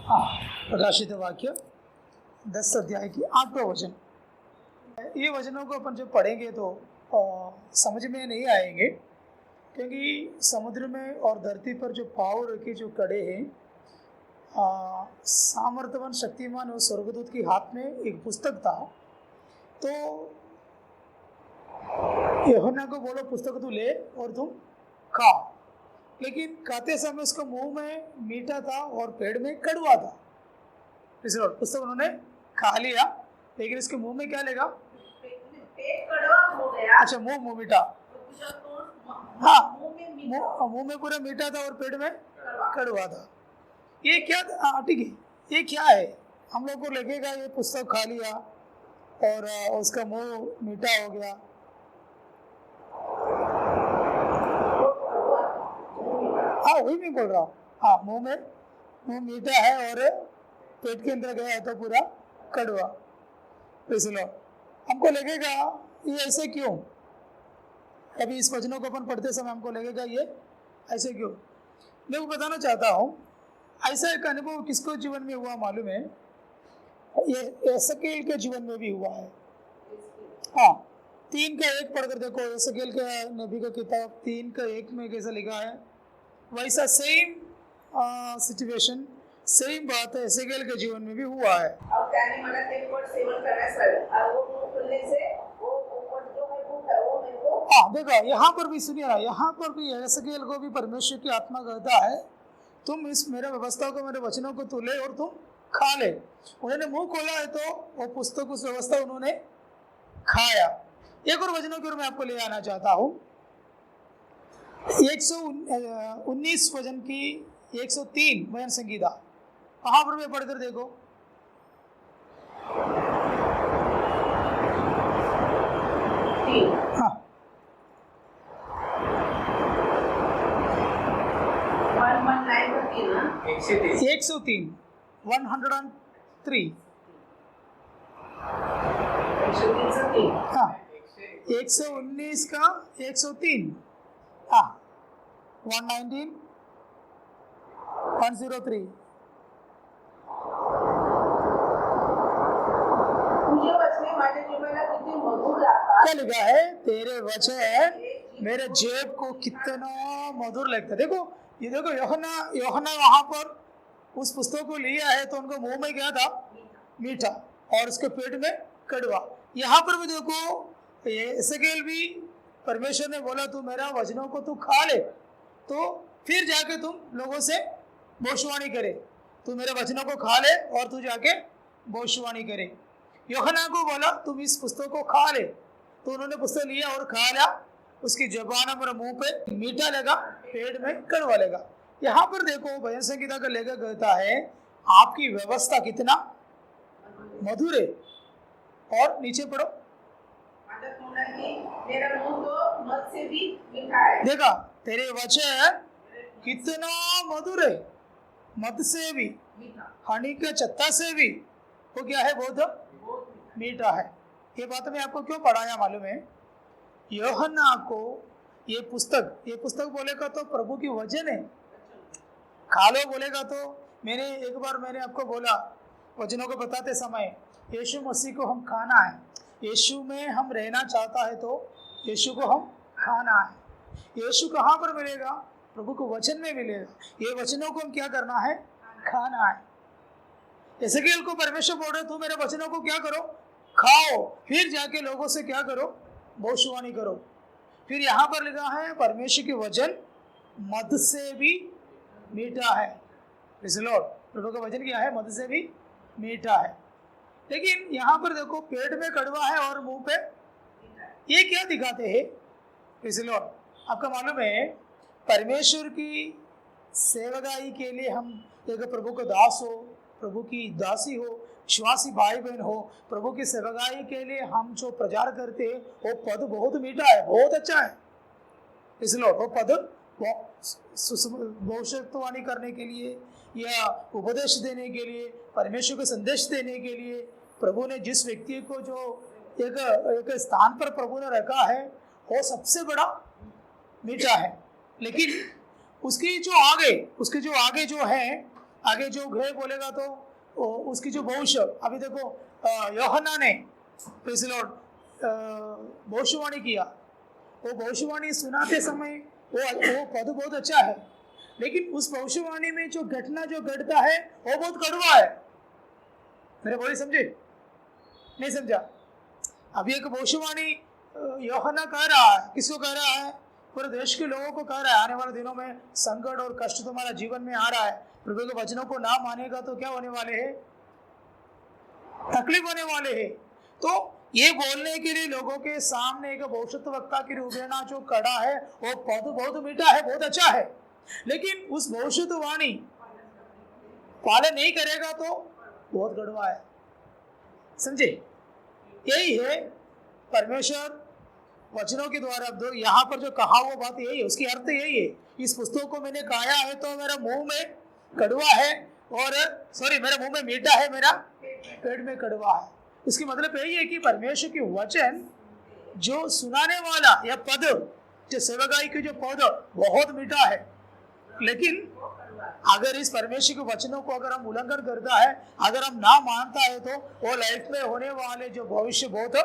हाँ, प्रकाशित वाक्य 10 अध्याय की 8वां वचन। ये वचनों को अपन जब पढ़ेंगे तो समझ में नहीं आएंगे, क्योंकि समुद्र में और धरती पर जो पाँव रखे जो कड़े हैं, सामर्थ्यवान शक्तिमान और स्वर्गदूत के हाथ में एक पुस्तक था। तो यूहन्ना को बोलो पुस्तक तू ले और तुम खा, लेकिन खाते समय उसका मुंह में मीठा था और पेट में कड़वा था। इसलिए पुस्तक उन्होंने खा लिया, लेकिन इसके मुंह में क्या लेगा? पेट कड़वा हो गया। अच्छा, मुंह मीठा। हाँ, मुंह में पूरा मीठा था और पेट में कड़वा था। ये क्या? ठीक है, ये क्या है? हम लोग को लगेगा ये पुस्तक खा लिया और उसका मुंह मीठा हो गया। हाँ, वही मैं बोल रहा हूँ। हाँ, मुंह मीठा है और पेट के अंदर गया है तो पूरा कड़वा। इसलिए हमको लगेगा ये ऐसे क्यों? कभी इस वचनों को अपन पढ़ते समय हमको लगेगा ये ऐसे क्यों। मैं वो बताना चाहता हूँ, ऐसा एक अनुभव किसको जीवन में हुआ मालूम है? ये एसकेल के जीवन में भी हुआ है। हाँ, 3:1 पढ़कर देखो, एसकेल के नबी का किताब 3:1 में कैसा लिखा है, वैसा सेम सिचुएशन, सेम बात है एसकेल के जीवन में भी हुआ है। अब कहने वाला तेरे पर सेवन कर रहा है सर, और वो मुंह खुलने से वो ऊपर जो है वो मेरे को। हाँ, देखो यहाँ पर भी सुनिए, यहाँ पर भी एसकेल को भी परमेश्वर की आत्मा कहता है तुम इस मेरे व्यवस्था को, मेरे वचनों को तू ले और तुम खा ले। उन्होंने मुंह खोला है तो वो पुस्तक, उस व्यवस्था उन्होंने खाया। एक और वचनों की ओर मैं आपको ले आना चाहता हूँ, 119 वचन की 103 वचन संगीता, वहां पर भी पढ़कर देखो। हाँ, 103 हाँ, 119 का 103, हाँ, 119 103। क्या लिखा है? तेरे वचन मेरे जेब को कितना मधुर लगता है। देखो, ये देखो, यूहन्ना वहां पर उस पुस्तक को लिया है तो उनको मुंह में क्या था? मीठा, और उसके पेट में कड़वा। यहाँ पर भी देखो, एसकेल भी परमेश्वर ने बोला तू मेरा वचनों को तू खा ले, तो फिर जाके तुम लोगों से भविष्यवाणी करे। तू मेरे वचनों को खा ले और तू जाके भविष्यवाणी करे। यूहन्ना को बोला तुम इस पुस्तक को खा ले, तो उन्होंने पुस्तक लिया और खा लिया। उसकी जबान और मुंह पे मीठा लगा, पेट में कड़वा लगा। यहाँ पर देखो, भजन संगीता का लेखक कहता है आपकी व्यवस्था कितना मधुर है। और नीचे पढ़ो, मेरा मुंह तो मद से भी मीठा है। देखा, तेरे वचन कितना मधुर है, मद से भी, हनी के चत्ता से भी वो क्या है? बहुत मीठा है। ये बात मैं आपको क्यों पढ़ाया मालूम है? यूहन्ना को ये पुस्तक बोलेगा तो प्रभु की वचन है। खा लो बोलेगा तो एक बार मैंने आपको बोला वचनों को बताते समय, यीशु मसीह को हम खाना है, यीशु में हम रहना चाहता है तो यीशु को हम खाना है। यीशु कहाँ पर मिलेगा? प्रभु को वचन में मिलेगा। ये वचनों को हम क्या करना है? खाना है। एसकेल को परमेश्वर बोल रहे तू मेरे वचनों को क्या करो? खाओ, फिर जाके लोगों से क्या करो? भविष्यवाणी करो। फिर यहाँ पर लिखा है परमेश्वर के वचन मद से भी मीठा है। प्रभु का वचन क्या है? मद से भी मीठा है। लेकिन यहाँ पर देखो, पेट में कड़वा है और मुंह पे, ये क्या दिखाते हैं? इसलिए आपका मालूम है, परमेश्वर की सेवकाई के लिए हम एक प्रभु का दास हो, प्रभु की दासी हो, विश्वासी भाई बहन हो, प्रभु की सेवकाई के लिए हम जो प्रचार करते हैं वो पद बहुत मीठा है, बहुत अच्छा है। इसलिए वो पद भविष्यवाणी करने के लिए या उपदेश देने के लिए, परमेश्वर को संदेश देने के लिए प्रभु ने जिस व्यक्ति को जो एक स्थान पर प्रभु ने रखा है वो सबसे बड़ा मीठा है। लेकिन उसके जो आगे जो है आगे जो घे बोलेगा तो उसकी जो भविष्य, अभी देखो यूहन्ना ने प्रेज़ द लॉर्ड भविष्यवाणी किया, वो भविष्यवाणी सुनाते समय वो पद बहुत अच्छा है, लेकिन उस भविष्यवाणी में जो घटना जो घटता है वो बहुत कड़वा है। मेरे बोली समझे? नहीं समझा? अभी एक भविष्यवाणी यूहन्ना कह रहा है, किसको कह रहा है? पूरे देश के लोगों को कह रहा है, आने वाले दिनों में संकट और कष्ट तुम्हारा जीवन में आ रहा है, प्रभु के वचनों को ना मानेगा तो क्या होने वाले हैं? तकलीफ होने वाले हैं। तो ये बोलने के लिए लोगों के सामने एक भविष्यद्वक्ता की रूप में जो खड़ा है वो पद बहुत मीठा है, बहुत अच्छा है, लेकिन उस भविष्यवाणी पालन नहीं करेगा तो बहुत कड़वा है। समझे? यही है परमेश्वर वचनों के द्वारा यहाँ पर जो कहा वो बात यही है, उसकी अर्थ यही है। इस पुस्तक को मैंने खाया है तो मेरा मुंह में कड़वा है, और मेरा मुंह में मीठा है, मेरा पेट में कड़वा है। इसकी मतलब यही है कि परमेश्वर के वचन जो सुनाने वाला या पद, जो सेवकाई के जो पद बहुत मीठा है, लेकिन अगर इस परमेश्वर के वचनों को अगर हम उल्लंघन करता है, अगर हम ना मानता है, तो वो लाइफ में होने वाले जो भविष्य बहुत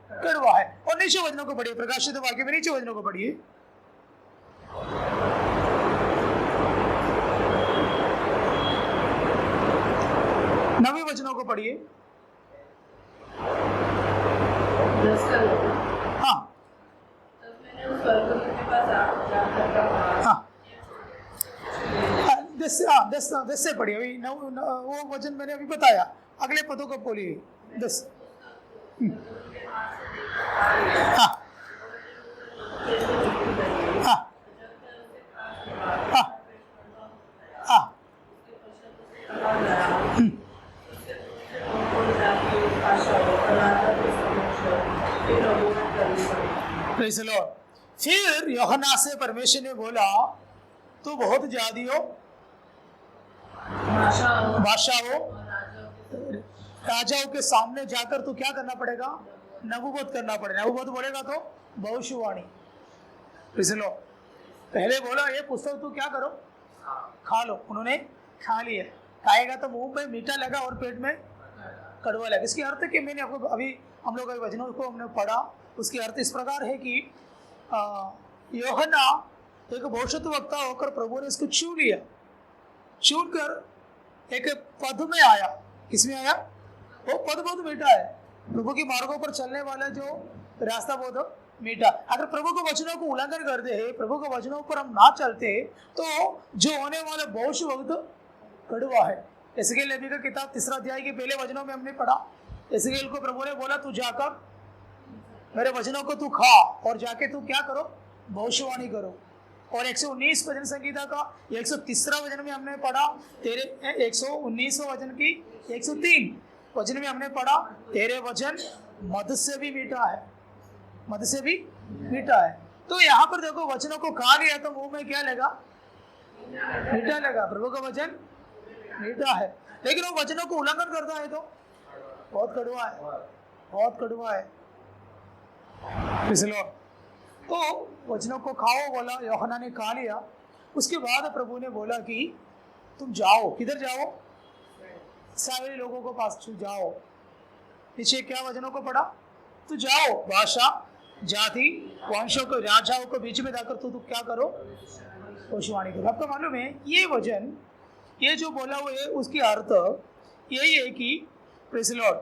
कड़वा है। और नीचे वचनों को पढ़िए, प्रकाशित वाक्य में नीचे वचनों को पढ़िए। नवी वचनों को पढ़िए। हाँ दस से पढ़िए। अभी वो वचन मैंने अभी बताया, अगले पदों को बोलिए। 10। हाँ हाँ हाँ हाँ प्रेज़ द लॉर्ड। फिर यूहन्ना से परमेश्वर ने बोला, तू बहुत जातियों, बादशाहों, राजाओं के सामने जाकर तू क्या करना पड़ेगा? नबूवत करना पड़ेगा। नबूवत बोलेगा तो भविष्यवाणी। Praise the Lord. पहले बोला ये पुस्तक तू क्या करो? खा लो। उन्होंने खा लिया। खाएगा तो मुंह में मीठा लगा और पेट में कड़वा लगा। इसकी अर्थ है कि मैंने आपको अभी हम लोग वचनों को हमने पढ़ा, उसकी अर्थ इस प्रकार है कि यूहन्ना एक भविष्यद्वक्ता होकर प्रभु ने इसको छू लिया, छू कर एक पद में आया। किसमें आया? वो पद बहुत मीठा है। प्रभु की मार्गों पर चलने वाला जो रास्ता बहुत मीठा। अगर प्रभु के वचनों को उल्लंघन करते हैं, प्रभु के वचनों पर हम ना चलते, तो जो होने वाला भविष्य बहुत कड़वा है। एसकेल नबी का किताब 3 अध्याय के पहले वचनों में हमने पढ़ा, एसकेल को प्रभु ने बोला तू जाकर मेरे वचनों को तू खा और जाके तू क्या करो? भविष्यवाणी करो। और 119 वचन संगीता का 103 वचन में हमने पढ़ा, तेरे 119 वचन की 103 वचन में हमने पढ़ा, तेरे वचन मध से भी मीठा है, मध से भी मीठा है। तो यहाँ पर देखो वचनों को खा लिया तो मुंह में क्या लगा? मीठा लगा। प्रभु का वचन मीठा है, लेकिन वो वचनों को उल्लंघन करता है तो बहुत कड़वा है, बहुत कड़वा है। इसलिए तो वचनों को खाओ बोला, यूहन्ना ने खा लिया। उसके बाद प्रभु ने बोला कि तुम जाओ। किधर जाओ? सारे लोगों को पास जाओ। पीछे क्या वचनों को पढ़ा? तू जाओ भाषा, जाति, वंशों को, राजाओं को बीच में जाकर तू क्या करो? भविष्यवाणी करो। आपको मालूम है ये वचन, ये जो बोला हुआ है उसकी अर्थ यही है कि प्रेज़ द लॉर्ड,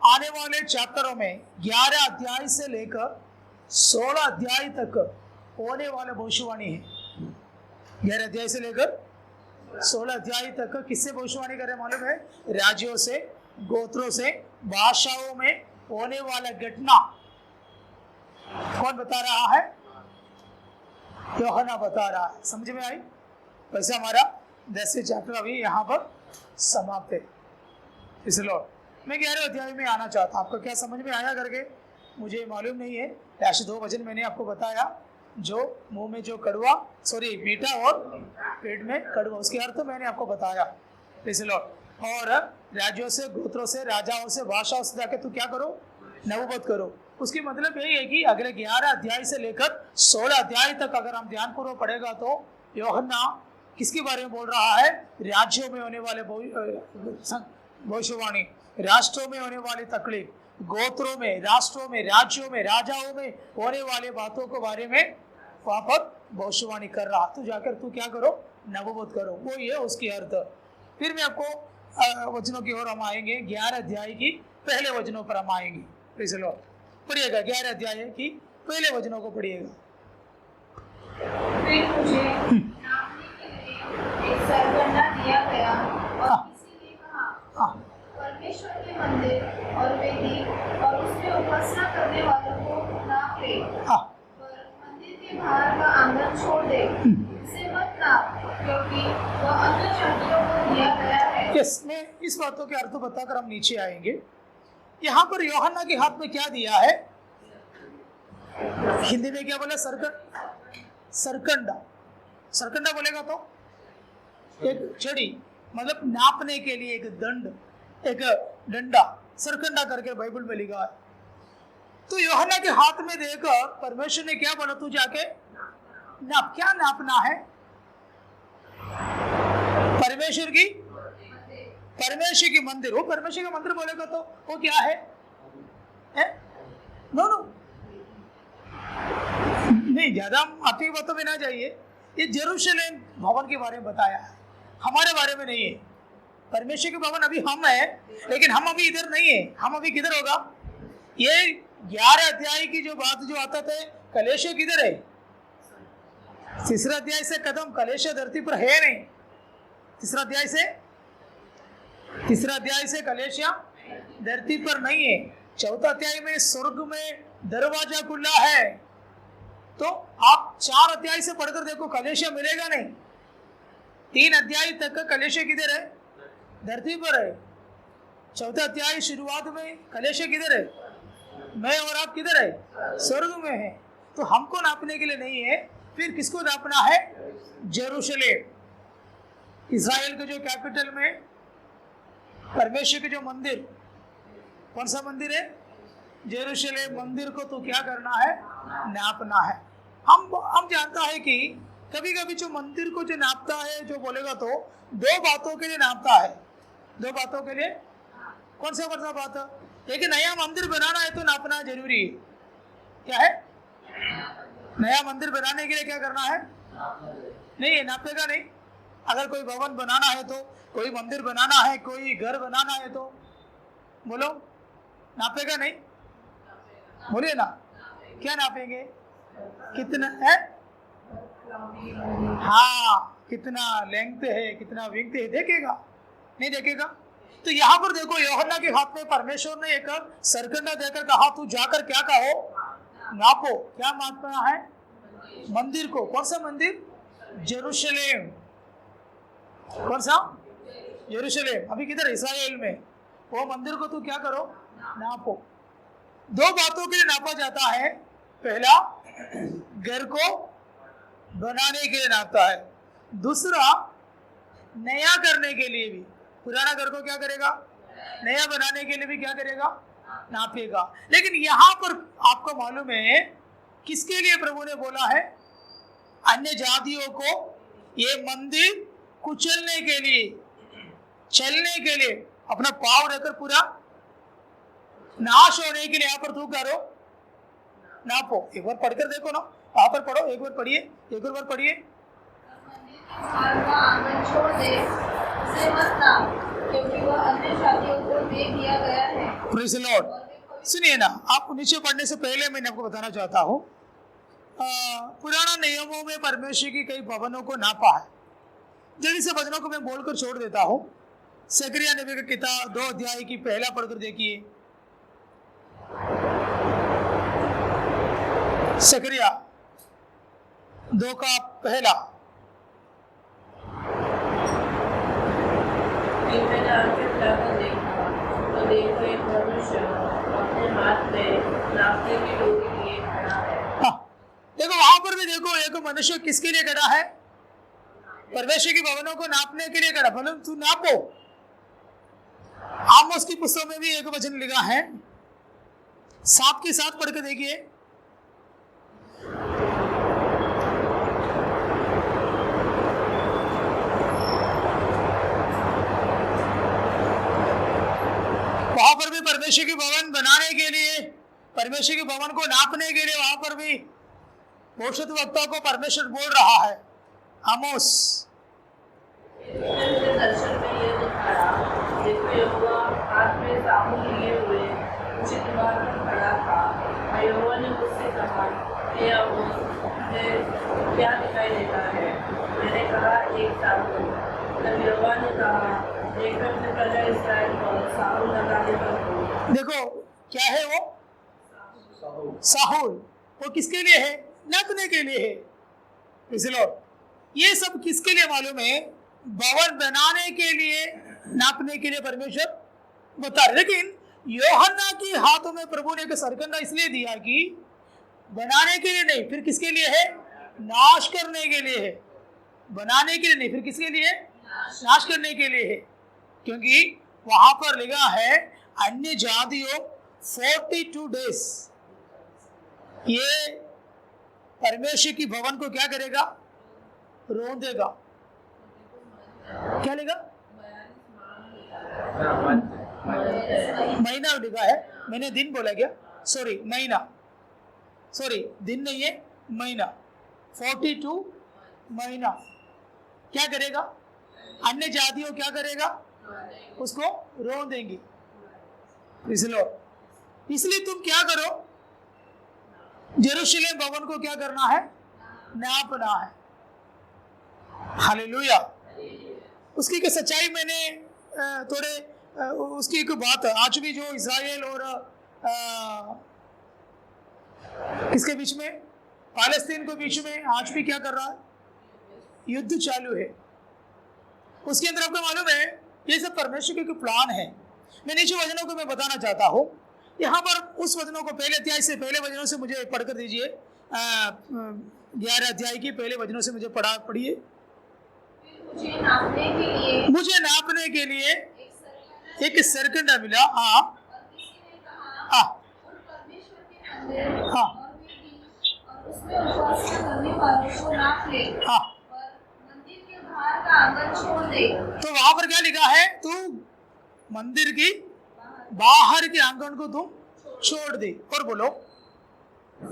आने वाले चैप्टरों में 11 अध्याय से लेकर 16 अध्याय तक होने वाला भविष्यवाणी है। 11 अध्याय से लेकर 16 अध्याय तक किससे भविष्यवाणी कर रहे मालूम है? राज्यों से, गोत्रों से, भाषाओं में होने वाला घटना कौन बता रहा है? यूहन्ना बता रहा है। समझ में आई? वैसे हमारा 10वें चैप्टर अभी यहाँ पर समाप्त है। इसलिए मैं 11वें अध्याय में आना चाहता। आपको क्या समझ में आया करके मुझे मालूम नहीं है। ऐसे 2 वचन मैंने आपको बताया, जो मुंह में जो कड़वा, मीठा और पेट में कड़वा, उसके अर्थ मैंने आपको बताया। इसलिए और राज्यों से, गोत्रों से, राजाओं से, भाषाओं से जाके तू क्या करो? नबूवत करो। उसकी मतलब यही है कि अगले 11 अध्याय से लेकर 16 अध्याय तक अगर हम ध्यानपूर्वक पढ़ेगा तो यूहन्ना किसके बारे में बोल रहा है? राज्यों में होने वाले भविष्यवाणी, राष्ट्रों में होने वाली तकलीफ, गोत्रों में, राष्ट्रों में, राज्यों में, राजाओं में होने वाले बातों के बारे में वहां पर भविष्यवाणी कर रहा। तो जाकर तू क्या करो? नबूवत करो। वो ये उसकी अर्थ। फिर मैं आपको वचनों की ओर हम आएंगे। 11 अध्याय की पहले वचनों पर हम आएंगे। पढ़िएगा 11 अध्याय की पहले वचनों को पढ़िएगा। फिर मुझे नापने के लिए एक सरकंडा दिया गया और किसी ने कहा, परमेश्वर के मंदिर और वेदी और उसमें उपासना करने वालों को नाप ले, पर मंदिर के बाहर का आंगन छोड़ दे, उसे मत नाप, क्योंकि वह अन्य जातियों को दिया गया है। यस, मैं इस बातों के अर्थ बताकर हम नीचे आएंगे। यहाँ पर यूहन्ना के हाथ में क्या दिया है? हिंदी में क्या बोला? सरकंडा। सरकंडा बोलेगा तो एक छड़ी, मतलब नापने के लिए एक दंड, एक डंडा, सरकंडा करके बाइबल में लिखा है। तो यूहन्ना के हाथ में देकर परमेश्वर ने क्या बोला? तू जाके नाप। क्या नापना है? परमेश्वर की मंदिर। वो परमेश्वर का मंदिर बोलेगा तो वो क्या है? नो नहीं, ज्यादा आपकी बातों में ना जाइए। ये जेरूशलेम भवन के बारे में बताया है, हमारे बारे में नहीं है। परमेश्वर के भवन अभी हम है, लेकिन हम अभी इधर नहीं है। हम अभी किधर होगा? ये 11 अध्याय की जो बात जो आता थे, कलेशा किधर है? तीसरा अध्याय से कदम कलेशा धरती पर है नहीं। तीसरा अध्याय से कलेशा धरती पर नहीं है। चौथा अध्याय में स्वर्ग में दरवाजा खुला है। तो आप 4 अध्याय से पढ़कर देखो, कलेशा मिलेगा नहीं। 3 अध्याय तक का कलेशा किधर है? धरती पर है। चौथा अध्याय शुरुआत में कलेशा किधर है? मैं और आप किधर है? स्वर्ग में है। तो हमको नापने के लिए नहीं है। फिर किसको नापना है? जेरूशलेम, इस्राएल के जो कैपिटल में परमेश्वर के जो मंदिर, कौन सा मंदिर है? जेरूशलेम मंदिर को तो क्या करना है? नापना है। हम जानता है कि कभी कभी जो मंदिर को जो नापता है, जो बोलेगा तो 2 बातों के लिए नापता है। 2 बातों के लिए। कौन सा बात है? एक नया मंदिर बनाना है तो नापना जरूरी है। क्या है? नया मंदिर बनाने के लिए क्या करना है? नहीं, नापेगा नहीं। अगर कोई भवन बनाना है तो, कोई मंदिर बनाना है, कोई घर बनाना है तो बोलो, नापेगा नहीं? बोलिए ना, क्या नापेंगे? कितना है? हाँ, कितना लेंथ है, कितना विड्थ है, देखेगा? नहीं देखेगा। तो यहाँ पर देखो, यूहन्ना के हाथ में परमेश्वर ने एक सरकंडा देकर कहा, तू जाकर क्या कहो? नापो। क्या नापना है? मंदिर को। कौन सा मंदिर? जेरूशलेम। कौन सा? जेरूशलेम। अभी किधर? इस्राएल में। वो मंदिर को तू क्या करो? नापो। 2 बातों के लिए नापा जाता है। पहला, घर को बनाने के लिए नापता है। दूसरा, नया करने के लिए भी। पुराना घर को क्या करेगा? नया बनाने के लिए भी क्या करेगा? नापेगा। लेकिन यहाँ पर आपको मालूम है किसके लिए प्रभु ने बोला है? अन्य जातियों को ये मंदिर कुचलने के लिए, चलने के लिए, अपना पाव रखकर पूरा नाश होने के लिए यहाँ पर तू करो, नापो। एक बार पढ़कर देखो ना, वहां पर पढ़ो, एक बार पढ़िए, एक बार पढ़िए। आंगन छोड़ दे, उसे मत नाप, क्योंकि वह अन्य जातियों को दे दिया गया है। Praise the Lord. सुनिए ना, आप नीचे पढ़ने से पहले मैंने आपको बताना चाहता हूँ, पुराना नियमों में परमेश्वर की कई भवनों को नापा है। जल्दी से वचनों को मैं बोलकर छोड़ देता हूँ। सकरिया नबी की किताब 2 अध्याय की पहला पढ़कर देखिए। सकरिया 2 का पहला। मैंने आंखें उठाकर देखा तो देखो एक मनुष्य अपने हाथ में नापने की डोरी लिए खड़ा है। देखो वहां पर भी देखो, एक मनुष्य किसके लिए खड़ा है? परमेश्वर की भवनों को नापने के लिए खड़ा। भले तू नापो। आमोस की पुस्तक में भी एक वचन लिखा है, साथ के साथ पढ़ के देखिए। परमेश्वर की भवन बनाने के लिए, परमेश्वर के भवन को नापने के लिए वहां पर भी भविष्यद्वक्ता को परमेश्वर बोल रहा है। आमोस मुझे दर्शन में ये दिखाया, देखो यहोवा हाथ में साबुन लिए हुए मुझे द्वार पर खड़ा था। और यहोवा ने मुझसे कहा, हे आमोस, तुझे क्या दिखाई देता है? मैंने कहा, एक साबुन। तब यहोवा ने कहा, एक अपने प्रजा इस्राएल पर साबुन लगाने पर हो। देखो क्या है वो? साहुल। वो किसके लिए है? नापने के लिए है। इसलिए ये सब किसके लिए मालूम है? भवन बनाने के लिए, नापने के लिए परमेश्वर बता रहे। लेकिन यूहन्ना की हाथों में प्रभु ने एक सरकंडा इसलिए दिया कि बनाने के लिए नहीं, फिर किसके लिए है? नाश करने के लिए है। बनाने के लिए नहीं, फिर किसके लिए? नाश करने के लिए है। क्योंकि वहां पर लिखा है अन्य जातियों 42 डेज ये परमेश्वर की भवन को क्या करेगा? रोंदेगा। क्या लिखा? महीना लिखा है, मैंने दिन बोला क्या? सॉरी, महीना, सॉरी दिन नहीं है, महीना। 42 महीना क्या करेगा? अन्य जातियों क्या करेगा? उसको रोन देंगी। इसलिए तुम क्या करो? यरूशलेम भवन को क्या करना है? नापना है। हालेलुया। उसकी एक सच्चाई मैंने थोड़े उसकी एक बात, आज भी जो इज़राइल और किसके बीच में? पालस्तीन के बीच में आज भी क्या कर रहा है? युद्ध चालू है। उसके अंदर आपको मालूम है ये सब परमेश्वर के प्लान है। मैं नीचे वचनों को मैं बताना चाहता हूँ। यहाँ पर उस वचनों को पहले अध्याय से, पहले वचनों से मुझे पढ़कर दीजिए। 11 अध्याय की पहले वचनों से मुझे पढ़िए। मुझे नापने के लिए एक सरकंडा मिला। हाँ हाँ हाँ हाँ। तो वहां पर क्या लिखा है? तू मंदिर की बाहर के आंगन को तुम छोड़ दे। और बोलो हाँ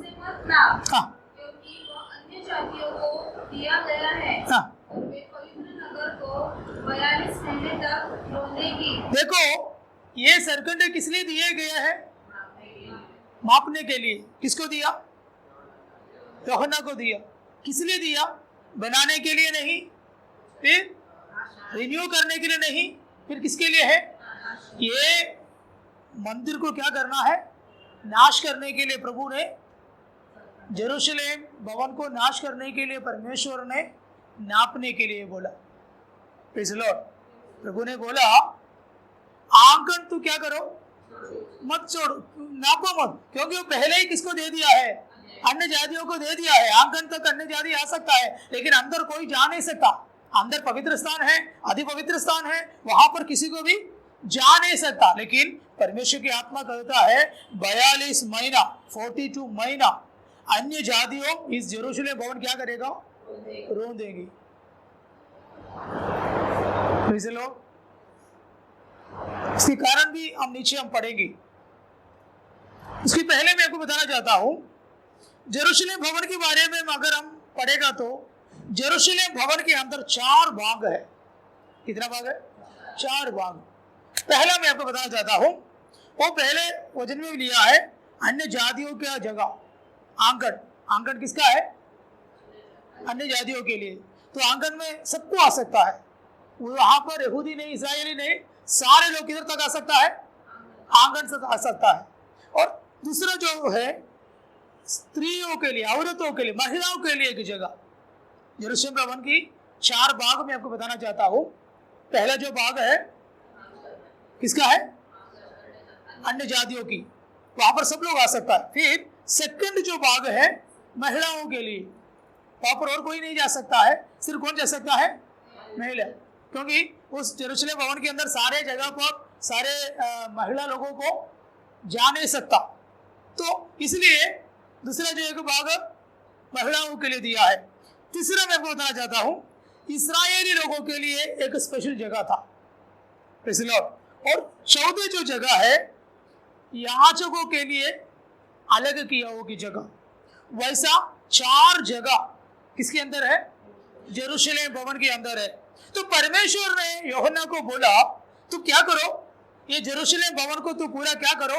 क्योंकि वो अन्य जातियों को दिया गया है हाँ। और वे पवित्र नगर को 42 महीने तक रोंदेगी। देखो ये सरकंडे किस लिए दिए गए हैं? मापने के लिए। किसको दिया? यूहन्ना को दिया। किस लिए दिया? बनाने के लिए नहीं, फिर रिन्यू करने के लिए नहीं, फिर किसके लिए है? ये मंदिर को क्या करना है? नाश करने के लिए। प्रभु ने यरूशलेम भवन को नाश करने के लिए परमेश्वर ने नापने के लिए बोला। Praise the Lord. प्रभु ने बोला आंकन तू क्या करो? मत छोड़ो, नापो मत, क्योंकि वो पहले ही किसको दे दिया है? अन्य जातियों को दे दिया है। आंकन तक अन्य जाति आ सकता है, लेकिन अंदर कोई जा नहीं सकता। अंदर पवित्र स्थान है, अति पवित्र स्थान है, वहां पर किसी को भी जा नहीं सकता। लेकिन परमेश्वर की आत्मा कहता है 42 महीना, 42 महीना अन्य जातियों इस यरूशलेम भवन क्या करेगा? रोन देगी। इसके कारण भी हम नीचे हम पढ़ेंगे। उसके पहले मैं आपको बताना चाहता हूं यरूशलेम भवन के बारे में अगर हम पढ़ेगा तो यरूशलेम भवन के अंदर 4 भाग है। कितना भाग है? 4 भाग। पहला मैं आपको बताना चाहता हूं, वो पहले वचन में लिया है अन्य जातियों का जगह आंगन। आंगन किसका है? अन्य जातियों के लिए। तो आंगन में सबको आ सकता है। वहां पर यहूदी नहीं, इस्राएली नहीं, सारे लोग किधर तक आ सकता है? आंगन से आ सकता है। और दूसरा जो है स्त्रियों के लिए, औरतों के लिए, महिलाओं के लिए एक जगह। यरूशलेम भवन की 4 भाग में आपको बताना चाहता हूं। पहला जो भाग है किसका है? अन्य जातियों की, वहां पर सब लोग आ सकता है। फिर सेकंड जो भाग है महिलाओं के लिए, वहां पर और कोई नहीं जा सकता है। सिर्फ कौन जा सकता है? महिला। क्योंकि उस यरूशलेम भवन के अंदर सारे जगह पर सारे महिला लोगों को जा नहीं सकता। तो इसलिए दूसरा जो एक भाग महिलाओं के लिए दिया है। तीसरा मैं आपको बताना चाहता हूं इस्राएली लोगों के लिए एक स्पेशल जगह था। और चौथे जो जगह है याचकों के लिए अलग किया होगी जगह, वैसा 4 जगह किसके अंदर है? जेरूशलेम भवन के अंदर है। तो परमेश्वर ने यूहन्ना को बोला तू क्या करो, ये जेरूशलेम भवन को तू पूरा क्या करो,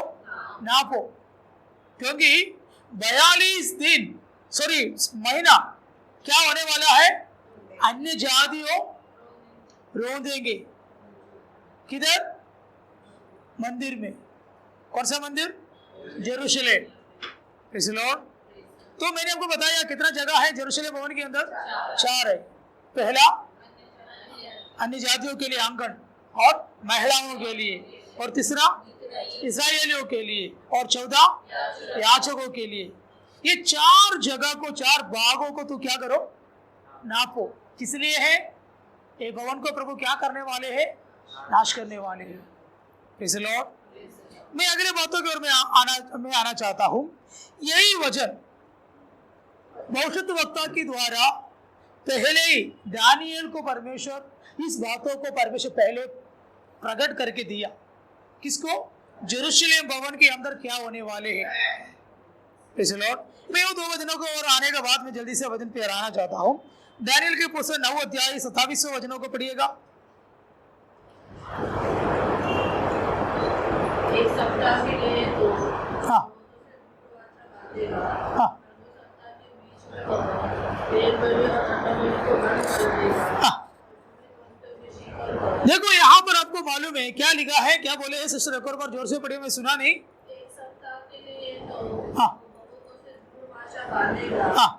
नापो, क्योंकि 42 दिन महीना क्या होने वाला है? अन्य जातियों रोंदेंगे। किधर? मंदिर में। कौन सा मंदिर? जेरूशलेम। Praise the Lord. तो मैंने आपको बताया कितना जगह है जेरूशलेम भवन के अंदर? 4 है। पहला अन्य जातियों के लिए आंगन और महिलाओं के लिए, और तीसरा इस्राएलियों के लिए, और 14 याचकों के लिए। ये 4 जगह को, 4 भागों को तू क्या करो, नापो। किस लिए है? ये भवन को प्रभु क्या करने वाले हैं? नाश करने वाले हैं। Praise the Lord. मैं अगले बातों की ओर मैं आना चाहता हूं। यही वचन भविष्यद्वक्ता के द्वारा पहले ही दानियल को परमेश्वर, इस बातों को परमेश्वर पहले प्रकट करके दिया। किसको? जेरूशलेम भवन के अंदर क्या होने वाले हैं। Praise the Lord. मैं वो 2 वचनों को और आने के बाद में जल्दी से वचन पे आना चाहता हूं। दानियल के पुस्तक 9 अध्याय 27 वचनों को पढ़िएगा। एक सप्ताह के लिए तो हाँ हाँ हाँ। देखो यहाँ पर आपको मालूम है क्या लिखा है, क्या बोले हैं सिस्टर? एक और बार जोर से पढ़िए, मैं सुना नहीं। एक सप्ताह के लिए तो हाँ बांधेगा, हाँ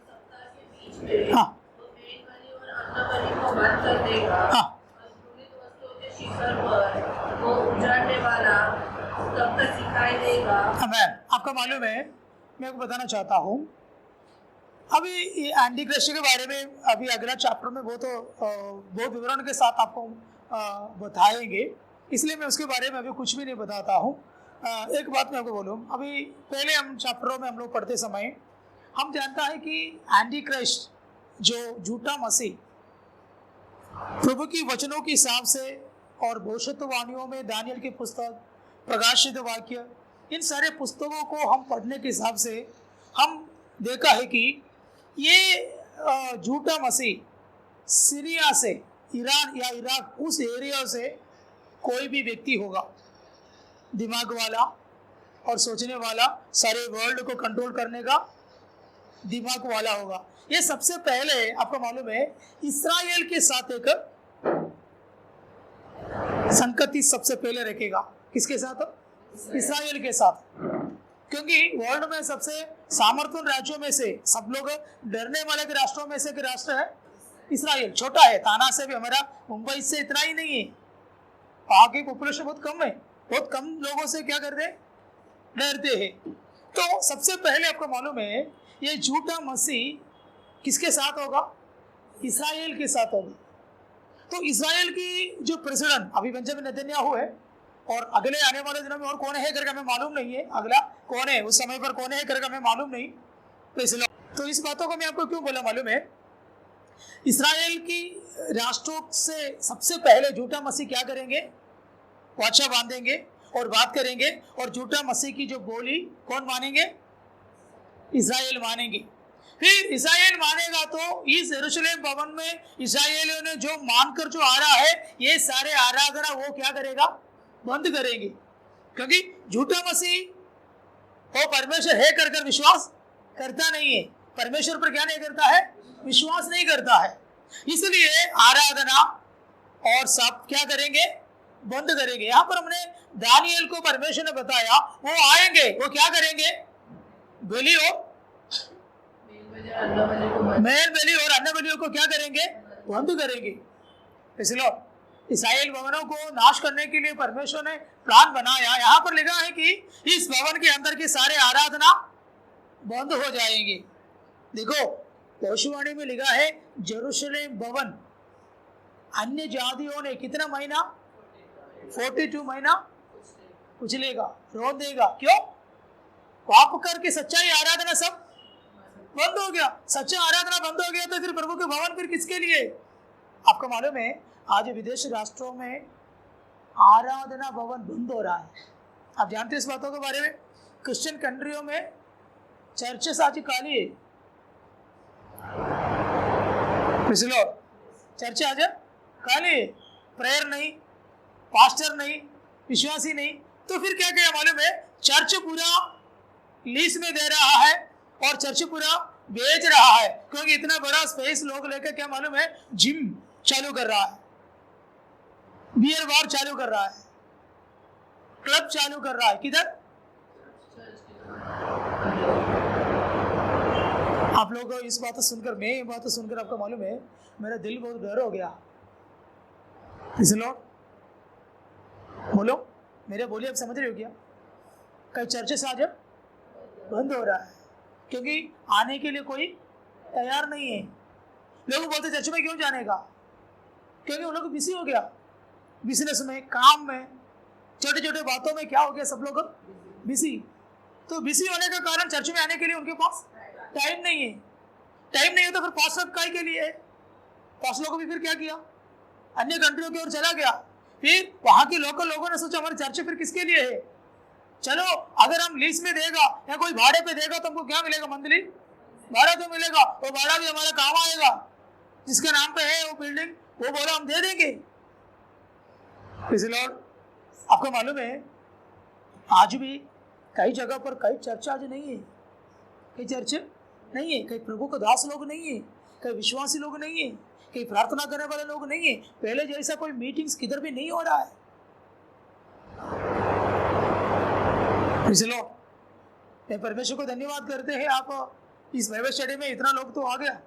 सप्ताह के बीच में हाँ वो मेल बलि और अन्न बलि को बंद कर देगा, हाँ और घृणित वस्तुओं के शिखर पर वो उजाड़ने वाला तब तक दिखाई देगा। आमेन। आपका मालूम है, मैं आपको बताना चाहता हूँ, अभी ये एंटी क्राइस्ट के बारे में अभी अगला चैप्टर में बहुत विवरण के साथ आपको बताएंगे, इसलिए मैं उसके बारे में अभी कुछ भी नहीं बताता हूँ। एक बात मैं आपको बोलूँ, अभी पहले हम चैप्टरों में हम लोग पढ़ते समय हम जानता है कि एंटी क्राइस्ट जो झूठा मसीह प्रभु की वचनों के हिसाब से और भविष्यवाणियों में दानियल की पुस्तक, प्रकाशित वाक्य, इन सारे पुस्तकों को हम पढ़ने के हिसाब से हम देखा है कि ये झूठा मसीह सीरिया से, ईरान या इराक, उस एरिया से कोई भी व्यक्ति होगा, दिमाग वाला और सोचने वाला, सारे वर्ल्ड को कंट्रोल करने का दिमाग वाला होगा। ये सबसे पहले आपको मालूम है इस्राएल के साथ एक संगति सबसे पहले रखेगा। किसके साथ? इस्राएल के साथ, क्योंकि वर्ल्ड में सबसे सामर्थ्यवान राज्यों में से, सब लोग डरने वाले के राष्ट्रों में से राष्ट्र है इस्राएल। छोटा है, ताना से भी, हमारा मुंबई से इतना ही नहीं है, वहाँ की पॉपुलेशन बहुत कम है, बहुत कम लोगों से क्या करते, डरते हैं। तो सबसे पहले आपको मालूम है ये झूठा मसीह किसके साथ होगा? इस्राएल के साथ होगा। तो इस्राएल की जो प्रेसिडेंट अभी बेंजामिन नेतन्याहू है, और अगले आने वाले दिनों में और कौन है करके हमें मालूम नहीं है, अगला कौन है उस समय पर कौन है करके हमें मालूम नहीं। तो इस बातों को मैं आपको क्यों बोला मालूम है, इस्राएल की राष्ट्रों से सबसे पहले झूठा मसीह क्या करेंगे? वाचा बांधेंगे और बात करेंगे, और झूठा मसीह की जो बोली कौन मानेंगे? इस्राएल मानेंगे। फिर इस्राएल मानेगा तो इस यरूशलेम भवन में इस्राएलियों ने जो मानकर जो आ रहा है, ये सारे आराधना वो क्या करेगा? बंद करेंगे, क्योंकि झूठा मसीह वो परमेश्वर है कर विश्वास करता नहीं है, परमेश्वर पर क्या नहीं करता है? विश्वास नहीं करता है। इसलिए आराधना और सब क्या करेंगे? बंद करेंगे। यहाँ पर हमने दानियल को परमेश्वर ने बताया वो आएंगे, वो क्या करेंगे? बलि और मेल बलि और अन्न बलियों को क्या करेंगे? बंद करेंगे। इसलिए इस्राएल भवनों को नाश करने के लिए परमेश्वर ने प्लान बनाया। यहाँ पर लिखा है कि इस भवन के अंदर के सारे आराधना बंद हो जाएंगे। देखो भविष्यवाणी में लिखा है जेरूशलेम भवन अन्य जातियों ने कितना महीना? 42 महीना उछलेगा, रो देगा। क्यों? पाप करके सच्चाई आराधना सब बंद हो गया। सच्चा आराधना बंद हो गया तो फिर प्रभु के भवन फिर किसके लिए? आपको मालूम है आज विदेशी राष्ट्रों में आराधना भवन बंद हो रहा है। आप जानते हैं इस बातों के बारे में? क्रिश्चियन कंट्रियों में चर्चेस आज खाली है। पिछलो चर्च आज खाली है, प्रेयर नहीं, पास्टर नहीं, विश्वासी नहीं। तो फिर क्या किया मालूम है? चर्च पूरा लीज में दे रहा है और चर्च पूरा बेच रहा है, क्योंकि इतना बड़ा स्पेस लोग लेकर क्या मालूम है, जिम चालू कर रहा है, बियर बार चालू कर रहा है, क्लब चालू कर रहा है। किधर? आप लोगों को इस बात सुनकर, मैं ये बात सुनकर आपको मालूम है मेरा दिल बहुत डर हो गया। इसलिए बोलो, मेरे बोलिए, आप समझ रहे हो क्या? कई चर्चेस आज बंद हो रहा है क्योंकि आने के लिए कोई तैयार नहीं है। लोग बोलते चर्च में क्यों जाने का? क्योंकि उन लोग बिजी हो गया, बिजनेस में, काम में, छोटे छोटे बातों में क्या हो गया, सब लोग बिजी। तो बिजी होने का कारण चर्च में आने के लिए उनके पास टाइम नहीं है। टाइम नहीं है तो फिर पास्टर काय के लिए है? पास्टरों को भी फिर क्या किया, अन्य कंट्रियों की ओर चला गया। फिर वहां के लोकल लोगों ने सोचा हमारे चर्च फिर किसके लिए है? चलो अगर हम लीज में देगा या कोई भाड़े पे देगा तो हमको क्या मिलेगा? मंथली भाड़ा तो मिलेगा, वो भाड़ा भी हमारा काम आएगा। जिसके नाम पे है वो बिल्डिंग, वो बोला हम दे देंगे। इसलिए आपको मालूम है आज भी कई जगह पर कई चर्च आज नहीं है, कई चर्च नहीं है, कई प्रभु के दास लोग नहीं है, कई विश्वासी लोग नहीं है, कई प्रार्थना करने वाले लोग नहीं है। पहले जैसा कोई मीटिंग्स किधर भी नहीं हो रहा है। इसलिए परमेश्वर को धन्यवाद करते हैं, आप इस बाइबल स्टडी में इतना लोग तो आ गया।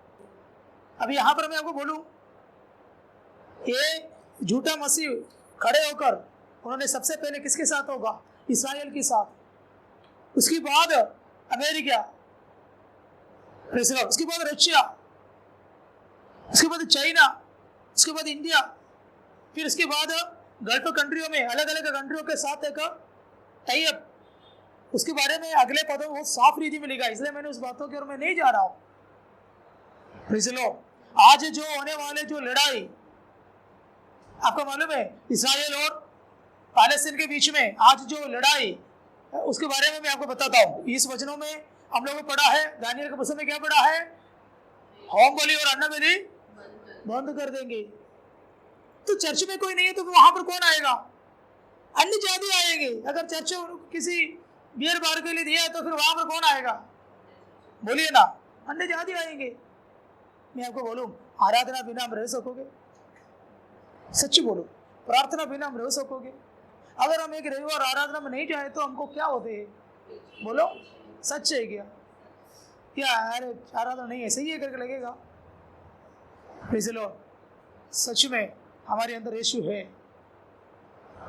अभी यहाँ पर मैं आपको बोलूं, ये झूठा मसीह खड़े होकर उन्होंने सबसे पहले किसके साथ होगा? इस्राएल के साथ, उसके बाद अमेरिका, उसके बाद रशिया, उसके बाद चाइना, उसके बाद इंडिया, फिर उसके बाद गल्फ कंट्रियों में अलग अलग कंट्रियों के साथ एक टाई अप। उसके बारे में अगले पदों में बहुत साफ रीति में लिखा, इसलिए मैंने उस बातों की ओर में नहीं जा रहा हूं। आज जो होने वाले जो लड़ाई आपको मालूम है, इसराइल और पैलेस्टीन के बीच में आज जो लड़ाई, उसके बारे में मैं आपको बताता हूं। इस वचनों में हम लोगों ने पढ़ा है, दानियल के पुस्तक में क्या पढ़ा है? होम बलि और अन्न बलि बंद कर देंगे। तो चर्च में कोई नहीं है तो वहां पर कौन आएगा? अन्य जाति आएंगे। अगर चर्च किसी बियर बार के लिए दिया तो फिर वहां पर कौन आएगा? बोलिए ना, अन्य जाति आएंगे। मैं आपको बोलूं, आराधना बिना हम रह सकोगे? सच्ची बोलो, प्रार्थना बिना हम रह सकोगे? अगर हम एक रविवार आराधना में नहीं जाए तो हमको क्या होते है? बोलो, सच है क्या? यार आराधना नहीं है, सही है करके लगेगा। लो, सच में हमारे अंदर यीशु है।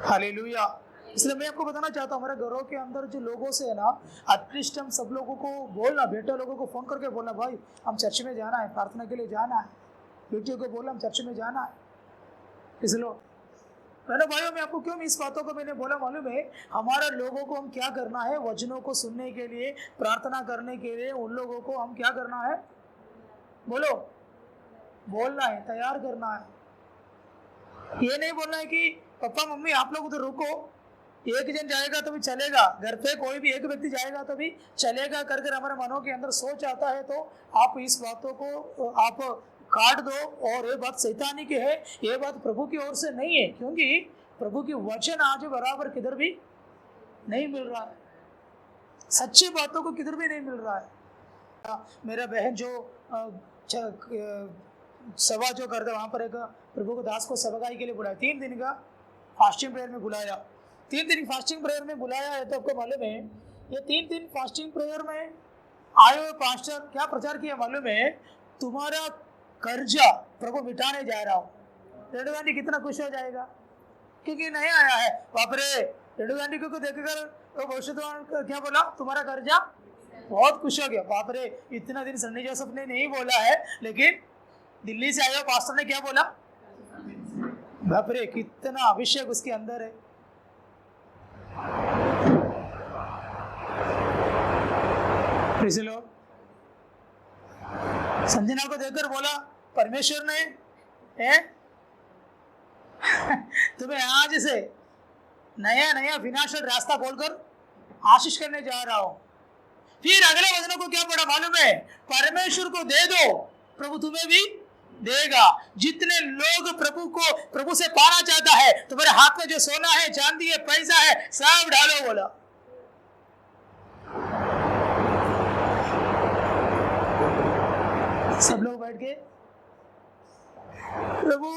हालेलुया। इसलिए मैं आपको बताना चाहता हूँ, हमारे घरों के अंदर जो लोगों से है ना, एटलीस्ट हम सब लोगों को बोलना, बेटे लोगों को फोन करके बोलना, भाई हम चर्च में जाना है, प्रार्थना के लिए जाना है। बेटियों को बोलना हम चर्च में जाना है। इसलिए मैंने भाइयों, मैं आपको क्यों इस बातों को मैंने बोला मालूम है? हमारा लोगों को हम क्या करना है? वचनों को सुनने के लिए, प्रार्थना करने के लिए उन लोगों को हम क्या करना है? बोलो, बोलना है, तैयार करना है। ये नहीं बोलना है कि पापा मम्मी आप लोग उधर रुको, एक जन जाएगा तो भी चलेगा, घर पे कोई भी एक व्यक्ति जाएगा तो भी चलेगा कर हमारे मनों के अंदर सोच आता है। तो आप इस बातों को आप काट दो। और ये बात शैतानी की है, ये बात प्रभु की ओर से नहीं है, क्योंकि प्रभु की वचन आज बराबर किधर भी नहीं मिल रहा है। सच्ची बातों को किधर भी नहीं मिल रहा है। मेरा बहन जो सभा जो करता वहां पर एक प्रभु को दास को सभागाई के लिए बुलाया, 3 दिन का फास्टिंग प्रेयर में बुलाया। 3 दिन फास्टिंग प्रेयर में बुलाया है। तो आपको मालूम है, ये 3 दिन फास्टिंग प्रेयर में आए हुए पास्टर क्या प्रचार किया मालूम है? तुम्हारा कर्जा प्रभु मिटाने जा रहा हूँ। रेणु गांधी कितना खुश हो जाएगा, क्योंकि नहीं आया है। बाप रे, रेणु गांधी को देखकर तो भविष्यवाणी क्या बोला? तुम्हारा कर्जा, बहुत खुश हो गया। बाप रे, इतना दिन सन्नी जोसेफ ने नहीं बोला है, लेकिन दिल्ली से आया पास्टर ने क्या बोला? बाप रे, कितना अभिषेक उसके अंदर है। संजना को देखकर बोला, परमेश्वर ने तुम्हें आज से नया नया विनाशक रास्ता खोलकर आशीष करने जा रहा हूं। फिर अगले वचनों को क्या पढ़ा मालूम है? परमेश्वर को दे दो, प्रभु तुम्हें भी देगा। जितने लोग प्रभु से पाना चाहता है, तुम्हारे हाथ में जो सोना है, चांदी है, पैसा है, सब डालो बोला। सब लोग बैठ के प्रभु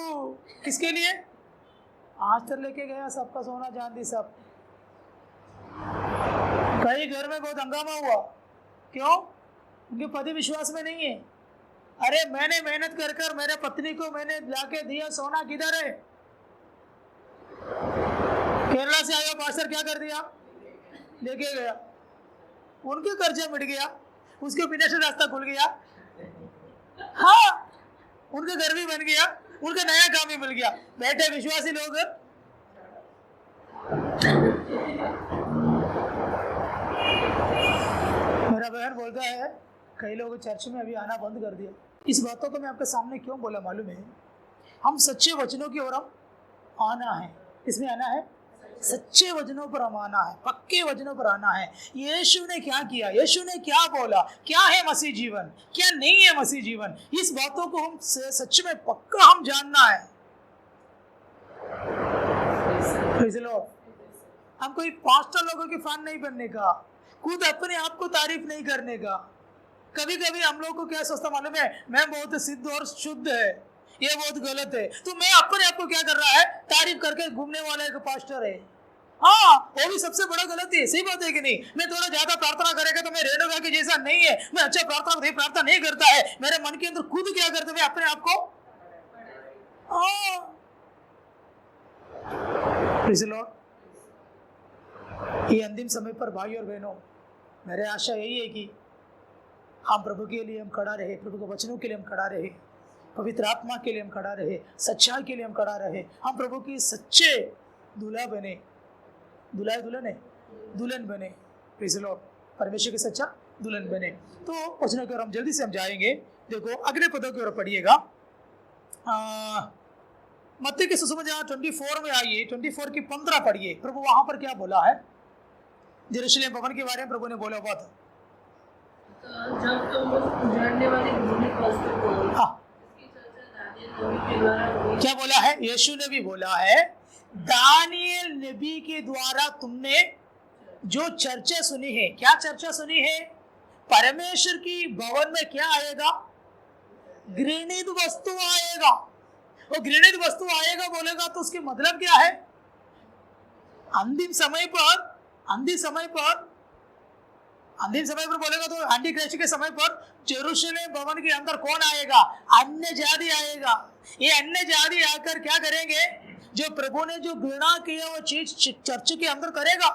किसके लिए? आज तक लेके गया सबका सोना चांदी सब। कई घर में बहुत हंगामा हुआ। क्यों? उनके पति विश्वास में नहीं है। अरे मैंने मेहनत कर कर मेरे पत्नी को मैंने लाके दिया, सोना किधर है? केरला से आया पास्टर क्या कर दिया? लेके गया। उनके कर्जा मिट गया, उसके बिना से रास्ता खुल गया। हाँ, उनका घर भी बन गया, उनका नया काम भी मिल गया। बैठे विश्वासी लोग मेरा बहन बोलता है कई लोग चर्च में अभी आना बंद कर दिया। इस बातों को मैं आपके सामने क्यों बोला मालूम है? हम सच्चे वचनों की ओर हम आना है। इसमें आना है, सच्चे वचनों पर हम आना है, पक्के वचनों पर आना है। यीशु ने क्या किया, यीशु ने क्या बोला, क्या है मसीह जीवन, क्या नहीं है मसीह जीवन, इस बातों को हम सच में पक्का हम जानना है। हम कोई पास्टर लोगों के फैन नहीं बनने का, खुद अपने आप को तारीफ नहीं करने का। कभी कभी हम लोग को क्या सोचता मालूम है? मैं बहुत सिद्ध और शुद्ध है, ये बहुत गलत है। तो मैं अपने आप को क्या कर रहा है? तारीफ करके घूमने वाला एक पास्टर है। हाँ, वो भी सबसे बड़ा गलत है। सही बात है कि नहीं? मैं थोड़ा ज्यादा प्रार्थना करेगा तो मैं रेणुका के जैसा नहीं है। मैं अच्छा प्रार्थना नहीं करता है। मेरे मन के अंदर खुद क्या करते, मैं अपने आप को ये अंतिम समय पर भाई और बहनों, मेरे आशा यही है कि हम प्रभु के लिए हम खड़ा रहे, प्रभु के वचनों के लिए हम खड़ा रहे, पवित्र आत्मा के लिए हम खड़ा रहे, सच्चाई के लिए हम खड़ा रहे। हम प्रभु की सच्चे दूल्हा बने, दुल्हन बने। प्रेज़ द लॉर्ड, परमेश्वर के सच्चा दुल्हन बने। तो वचनों की ओर हम जल्दी से हम जाएंगे। देखो अगले पदों की ओर पढ़िएगा। मत्ती के सुसमाचार 24 में आइए, 24 की 15 पढ़िए। प्रभु वहां पर क्या बोला है? यरूशलेम भवन के बारे में प्रभु ने बोला हुआ था। जब तुम उजाड़ने वाली घृणित वस्तु को, इसकी चर्चा दानियेल नबी के द्वारा हुई। क्या बोला है? यीशु ने भी बोला है, दानियेल नबी के द्वारा तुमने जो चर्चा सुनी है। क्या चर्चा सुनी है? परमेश्वर की भवन में क्या आएगा? घृणित वस्तु आएगा। वो घृणित वस्तु आएगा बोलेगा तो उसके मतलब क्या है? अंतिम समय पर बोलेगा तो एंटी क्राइस्ट के समय पर यरूशलेम भवन के अंदर कौन आएगा? अन्य जाति आएगा। ये अन्य जाति आकर क्या करेंगे? जो प्रभु ने जो घृणा किया वो चीज चर्च के अंदर करेगा।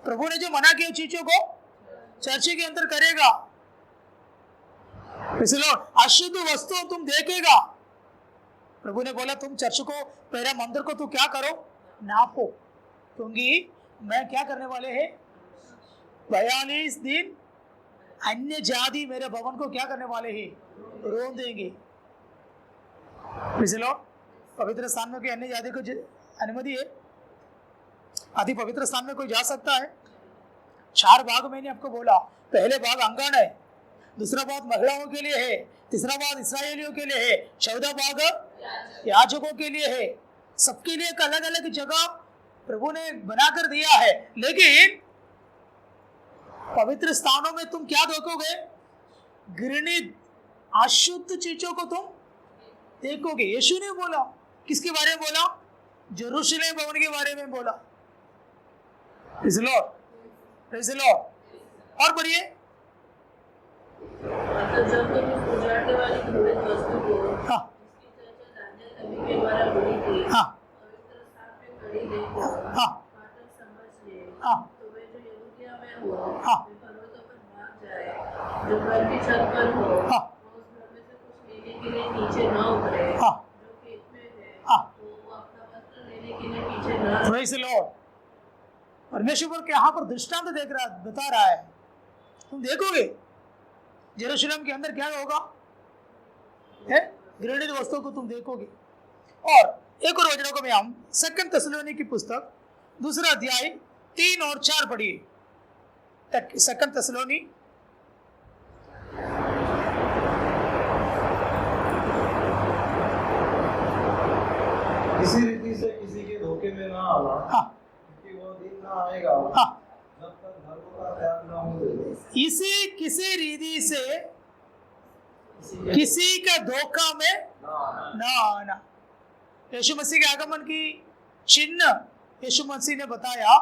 प्रभु ने जो मना किया चीजों को चर्च के अंदर करेगा। इसलिए अशुद्ध वस्तु तुम देखेगा। प्रभु ने बोला तुम चर्च को, मेरा मंदिर को तू क्या करो? नापो, क्योंकि मैं क्या करने वाले हैं? 42 दिन अन्य जाति मेरे भवन को क्या करने वाले हैं? रोन देंगे। पवित्र स्थान में कोई अन्य जाति को अनुमति है? अति पवित्र स्थान में कोई जा सकता है? 4 भाग मैंने आपको बोला। पहले भाग अंगन है, दूसरा भाग महिलाओं के लिए है, तीसरा भाग इस्राएलियों के लिए है, 14 भाग याजकों के लिए है। सबके लिए एक अलग अलग जगह प्रभु ने बनाकर दिया है। लेकिन पवित्र स्थानों में तुम क्या देखोगे? घृणित अशुद्ध चीजों को तुम देखोगे। यीशु ने बोला, किसके बारे में बोला? यरूशलेम भवन के बारे में बोला। Praise the Lord, praise the Lord. और बढ़िए, जब तुम उजाड़ने वाली घृणित वस्तु को, इसकी चर्चा दानियेल नबी के द्वारा हुई थी, पवित्र स्थान में खड़ी देखो, फाटक समझ ले, तो वे जो यहूदिया में हो, वे पर्वतों पर भाग जाए। जो घर की छत पर हो, वो उस घर में से कुछ लेने के लिए नीचे न उतरे। जो खेत में है, वो अपना वस्त्र लेने के लिए पीछे न। Praise the Lord. परमेश्वर यहाँ पर दृष्टांत बता रहा है। तुम देखोगे यरूशलेम के अंदर क्या होगा? घृणित वस्तुओं को तुम देखोगे। और एक और वचनों को में हम 2 थिस्सलुनीकि की पुस्तक 2 अध्याय 3 और 4 पढ़िए। 2 थिस्सलुनी किसी रीति से किसी के धोखे में ना आना, हाँ क्योंकि वो दिन ना आएगा हाँ जब तक धर्म का त्याग ना हो। इसी किसी रीति से किसी का धोखा में ना आना। यीशु मसीह के आगमन की चिन्ह यीशु मसीह ने बताया,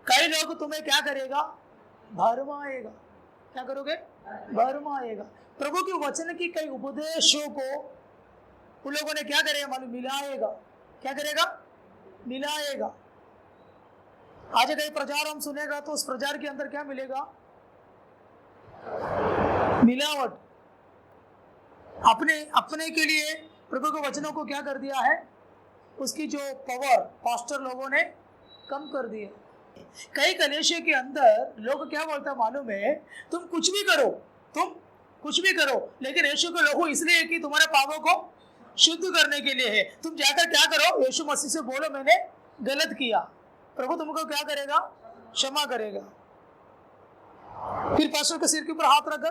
कई लोग तुम्हें क्या करेगा, भरमाएगा। क्या करोगे, भरमाएगा। प्रभु के वचन की कई उपदेशों को उन लोगों ने क्या करेगा मालूम, मिलाएगा। क्या करेगा, मिलाएगा। आज कई प्रचार हम सुनेगा तो उस प्रचार के अंदर क्या मिलेगा, मिलावट। अपने के लिए प्रभु के वचनों को क्या कर दिया है, उसकी जो पावर पास्टर लोगों ने कम कर दी है। कई कलीसिया के अंदर लोग क्या बोलता मालूम है, तुम कुछ भी करो, तुम कुछ भी करो, लेकिन यीशु को लहू इसलिए कि तुम्हारे पापों को शुद्ध करने के लिए है। तुम जाकर क्या करो, यीशु मसीह से बोलो मैंने गलत किया, प्रभु तुमको क्या करेगा, क्षमा करेगा। फिर पास्टर के सिर के ऊपर हाथ रखकर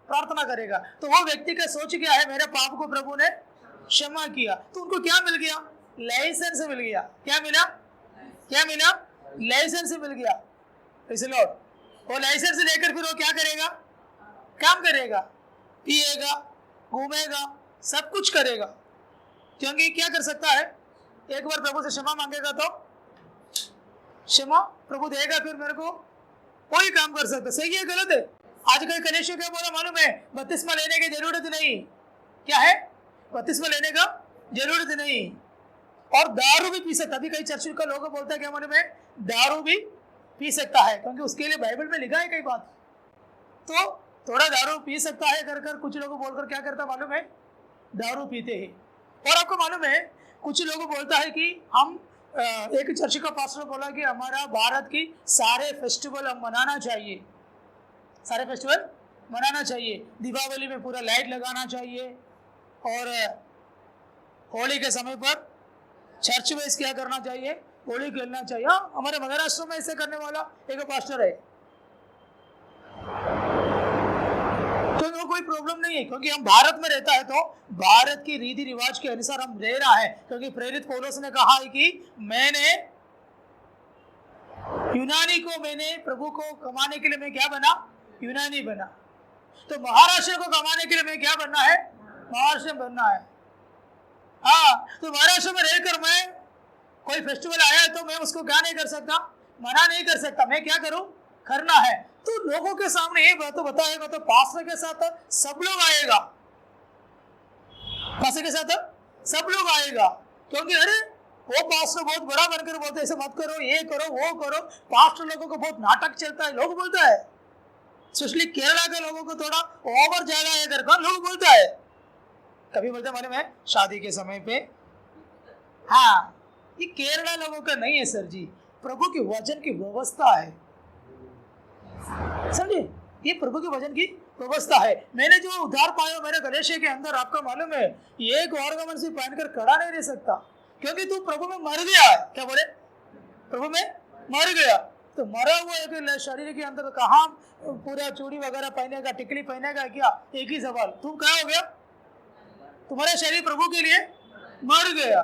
प्रार्थना करेगा। तो वो व्यक्ति का सोच क्या है, मेरे पाप को प्रभु ने क्षमा किया। तो उनको क्या मिल गया, लाइसेंस मिल गया। क्या मिला, क्या मिला, लाइसेंस मिल गया। इसलिए वो लाइसेंस लेकर फिर वो क्या करेगा, काम करेगा, पिएगा, घूमेगा, सब कुछ करेगा। क्योंकि क्या कर सकता है, एक बार प्रभु से क्षमा मांगेगा तो क्षमा प्रभु देगा, फिर मेरे को कोई काम कर सकता। सही है गलत है? आज कल कलेश क्या बोला मालूम है, बपतिस्मा लेने की जरूरत नहीं। क्या है, बपतिस्मा लेने का जरूरत नहीं। और दारू भी पी सकता। अभी कई चर्च का लोग बोलता है क्या मालूम है, दारू भी पी सकता है, क्योंकि उसके लिए बाइबल में लिखा है कई बात। तो थोड़ा दारू पी सकता है कर कुछ लोग बोलकर क्या करता मालूम है, दारू पीते हैं। और आपको मालूम है कुछ लोग बोलता है कि हम एक चर्च का पास्टर बोला कि हमारा भारत की सारे फेस्टिवल हम मनाना चाहिए, सारे फेस्टिवल मनाना चाहिए। दीपावली में पूरा लाइट लगाना चाहिए और होली के समय पर चर्च में क्या करना चाहिए, होली खेलना चाहिए। हाँ, हमारे महाराष्ट्र में ऐसे करने वाला एक पास्टर है, तो कोई प्रॉब्लम नहीं है, क्योंकि हम भारत में रहता है तो भारत की रीति रिवाज के अनुसार हम रह रहा है। क्योंकि प्रेरित पौलुस ने कहा है कि मैंने यूनानी को, मैंने प्रभु को कमाने के लिए मैं क्या बना, यूनानी बना। तो महाराष्ट्र को कमाने के लिए मैं क्या बनना है, महाराष्ट्र बनना है। हाँ, तो महाराष्ट्र में रहकर मैं कोई फेस्टिवल आया तो मैं उसको क्या नहीं कर सकता, मना नहीं कर सकता। मैं क्या करूं, करना है। तो लोगों के सामने ये बात तो बताएगा तो पास्टर के साथ सब लोग आएगा, पास्टर के साथ सब लोग आएगा। क्योंकि अरे वो पास्टर बहुत बड़ा बनकर बोलते ऐसे मत करो, ये करो, वो करो। पास्टर लोगों को बहुत नाटक चलता है, लोग बोलता है। स्पेशली केरला के लोगों को थोड़ा ओवर ज्यादा है करके लोग बोलता है। कभी बोलते मालूम है शादी के समय पे, हाँ ये केरला लोगों का नहीं है सर जी, प्रभु के वचन की व्यवस्था है। समझे, ये प्रभु के वचन की व्यवस्था है। मैंने जो उद्धार पाया मेरे गलेशे के अंदर, आपका मालूम है ये एक ऑर्नामेंट पहनकर खड़ा नहीं रह सकता, क्योंकि तू प्रभु में मर गया है। क्या बोले, प्रभु में मर गया। तो मरा हुआ एक शरीर के अंदर कहाँ पूरा चूड़ी वगैरह पहनेगा, टिकली पहनेगा क्या? एक ही सवाल, तुम क्या हो गया? तुम्हारा शरीर प्रभु के लिए मर गया।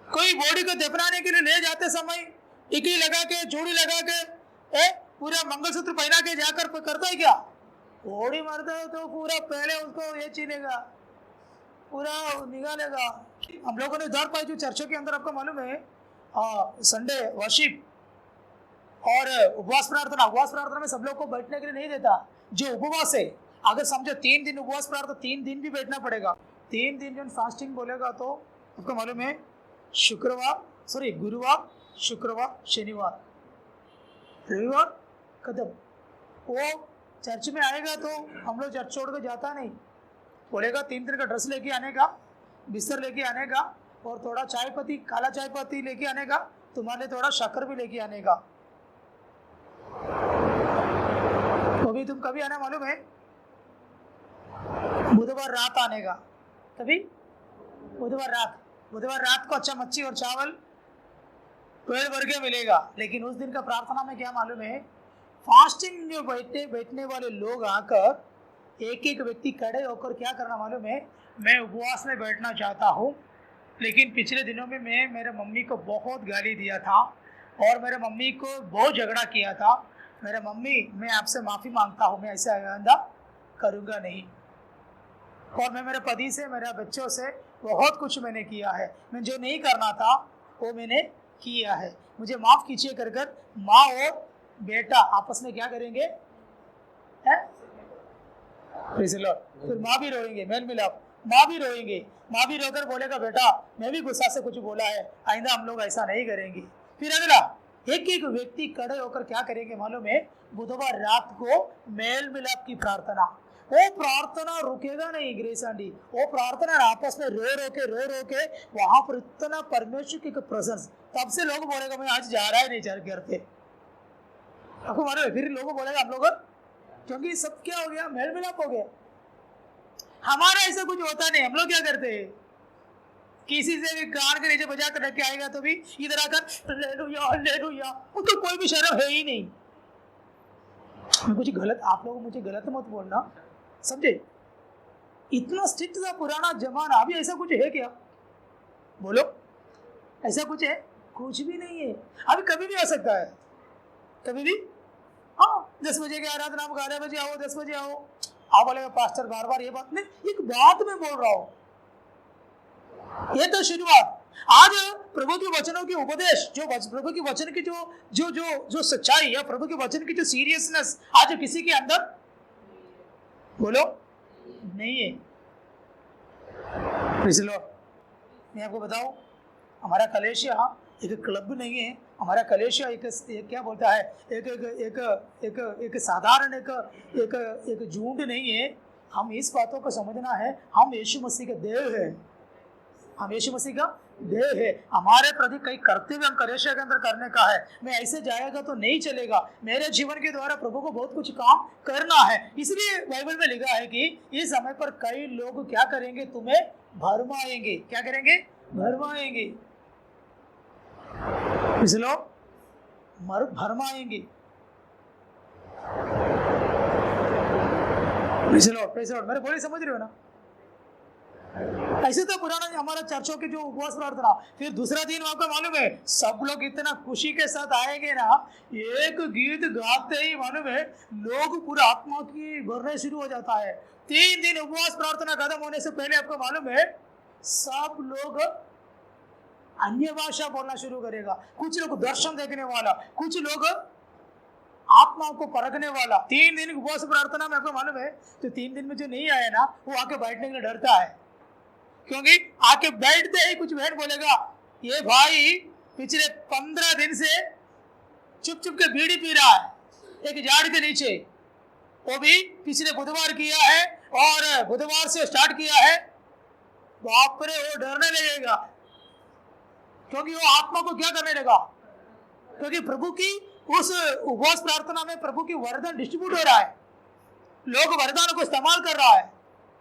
कोई बॉडी को दफनाने के लिए ले जाते समय टिकली लगा के, चूड़ी लगा के, पूरा मंगलसूत्र पहना के जाकर करता है क्या? बॉडी मरता है तो पूरा पहले उसको ये चीनेगा, पूरा निकालेगा। हम लोगों ने उधार पाई जो चर्चों के अंदर, आपको मालूम है संडे वर्शिप और उपवास प्रार्थना। उपवास प्रार्थना में सब लोग को बैठने के लिए नहीं देता। जो उपवास है, अगर समझो 3 दिन उपवास प्रार्थना, 3 दिन भी बैठना पड़ेगा। 3 दिन जब फास्टिंग बोलेगा तो आपको मालूम है गुरुवार, शुक्रवार, शनिवार, रविवार खत्म। वो चर्च में आएगा तो हम लोग चर्च छोड़ कर जाता नहीं, बोलेगा 3 दिन का ड्रेस लेके आने का, बिस्तर लेके आने का, और थोड़ा चाय पत्ती, काला चाय पत्ती लेके आने का, तुम्हारे थोड़ा शक्कर भी लेके आने का। तो भी तुम कभी आना मालूम है, बुधवार रात आने का, कभी बुधवार रात को अच्छा मच्छी और चावल पेड़ भर के मिलेगा। लेकिन उस दिन का प्रार्थना में क्या मालूम है, फास्टिंग में बैठने वाले लोग आकर एक एक व्यक्ति खड़े होकर क्या करना मालूम है, मैं उपवास में बैठना चाहता हूँ, लेकिन पिछले दिनों में मैं मेरे मम्मी को बहुत गाली दिया था और मेरे मम्मी को बहुत झगड़ा किया था। मेरे मम्मी, मैं आपसे माफ़ी मांगता हूँ, मैं ऐसे आइंदा करूँगा नहीं। और मैं मेरे पति से, मेरे बच्चों से बहुत कुछ मैंने किया है, मैं जो नहीं करना था वो मैंने किया है, मुझे माफ़ कीजिए कर कर माँ और बेटा आपस में क्या करेंगे, फिर माँ भी रोएंगे, मेल मिलाप, माँ भी रोएंगे, माँ भी रोकर बोलेगा बेटा मैं भी गुस्सा से कुछ बोला है, आइंदा हम लोग ऐसा नहीं करेंगे। फिर अगला एक एक व्यक्ति खड़े होकर क्या करेंगे मालूम है, बुधवार रात को मेल मिलाप की प्रार्थना। वो प्रार्थना रुकेगा नहीं ग्रेस आंटी, वो प्रार्थना आपस में रो रो के वहां पर इतना परमेश्वर की प्रेजेंस, तब से लोग बोलेगा मैं आज जा रहा है नहीं घर पे, आपको मालूम है। फिर लोग बोलेगा हम लोग, क्योंकि सब क्या हो गया, मेल मिलाप हो गया। हमारा ऐसा कुछ होता नहीं, हम लोग क्या करते हैं, किसी से भी कान के नीचे बजा कर रख के आएगा तो भी इधर आकर लेलुया, उसको कोई भी शर्म है ही नहीं। कुछ गलत, आप लोग मुझे गलत मत बोलना, समझे। इतना स्ट्रिक्ट था पुराना जमाना, अभी ऐसा कुछ है क्या, बोलो ऐसा कुछ है, कुछ भी नहीं है। अभी कभी भी आ सकता है, कभी भी। हाँ 10 बजे की आराधना, 11 बजे आओ, 10 बजे आओ। आप बोलेगा पास्टर बार बार ये बात नहीं, एक बात मैं बोल रहा हूँ, ये तो शुरुआत। आज प्रभु के वचनों की उपदेश, जो प्रभु के वचन की जो सच्चाई है, प्रभु के वचन की जो सीरियसनेस आज किसी के अंदर, बोलो नहीं है। मैं आपको बताऊं, हमारा कलेशिया एक क्लब नहीं है, हमारा कलेशिया एक क्या बोलता है, एक साधारण एक झुंड नहीं है। हम इस बातों को समझना है, हम यीशु मसीह के देव है, हम यीशु मसीह का देव है। हमारे प्रति कई कर्तव्य हम कलेशिया के अंदर करने का है। मैं ऐसे जाएगा तो नहीं चलेगा, मेरे जीवन के द्वारा प्रभु को बहुत कुछ काम करना है। इसलिए बाइबल में लिखा है कि इस समय पर कई लोग क्या करेंगे, तुम्हें भरमाएंगे। क्या करेंगे, भरमाएंगे। इसलिए भरमाएंगे। मेरे बोले समझ रहे हो ना। ऐसे तो पुराना हमारा चर्चों के जो उपवास प्रार्थना, फिर दूसरा दिन आपको मालूम है सब लोग इतना खुशी के साथ आएंगे ना, एक गीत गाते ही मालूम है लोग पूरा आत्मा की भरने शुरू हो जाता है। 3 दिन उपवास प्रार्थना खत्म होने से पहले आपको मालूम है सब लोग अन्य भाषा बोलना शुरू करेगा, कुछ लोग दर्शन देखने वाला, कुछ लोग आत्माओं को परखने वाला। 3 दिन उपवास प्रार्थना में आपको मालूम है, तो 3 दिन में जो नहीं आया ना वो आके बैठने के लिए डरता है, क्योंकि आके बैठते ही कुछ बहन बोलेगा ये भाई पिछले 15 दिन से चुप चुप के बीड़ी पी रहा है एक झाड़ के नीचे, वो भी पिछले बुधवार किया है और बुधवार से स्टार्ट किया है। बाप रे, वो डरने लगेगा, क्योंकि वो आत्मा को क्या करने लगा, क्योंकि प्रभु की उस उपवास प्रार्थना में प्रभु की वरदान डिस्ट्रीब्यूट हो रहा है, लोग वरदानों को इस्तेमाल कर रहा है।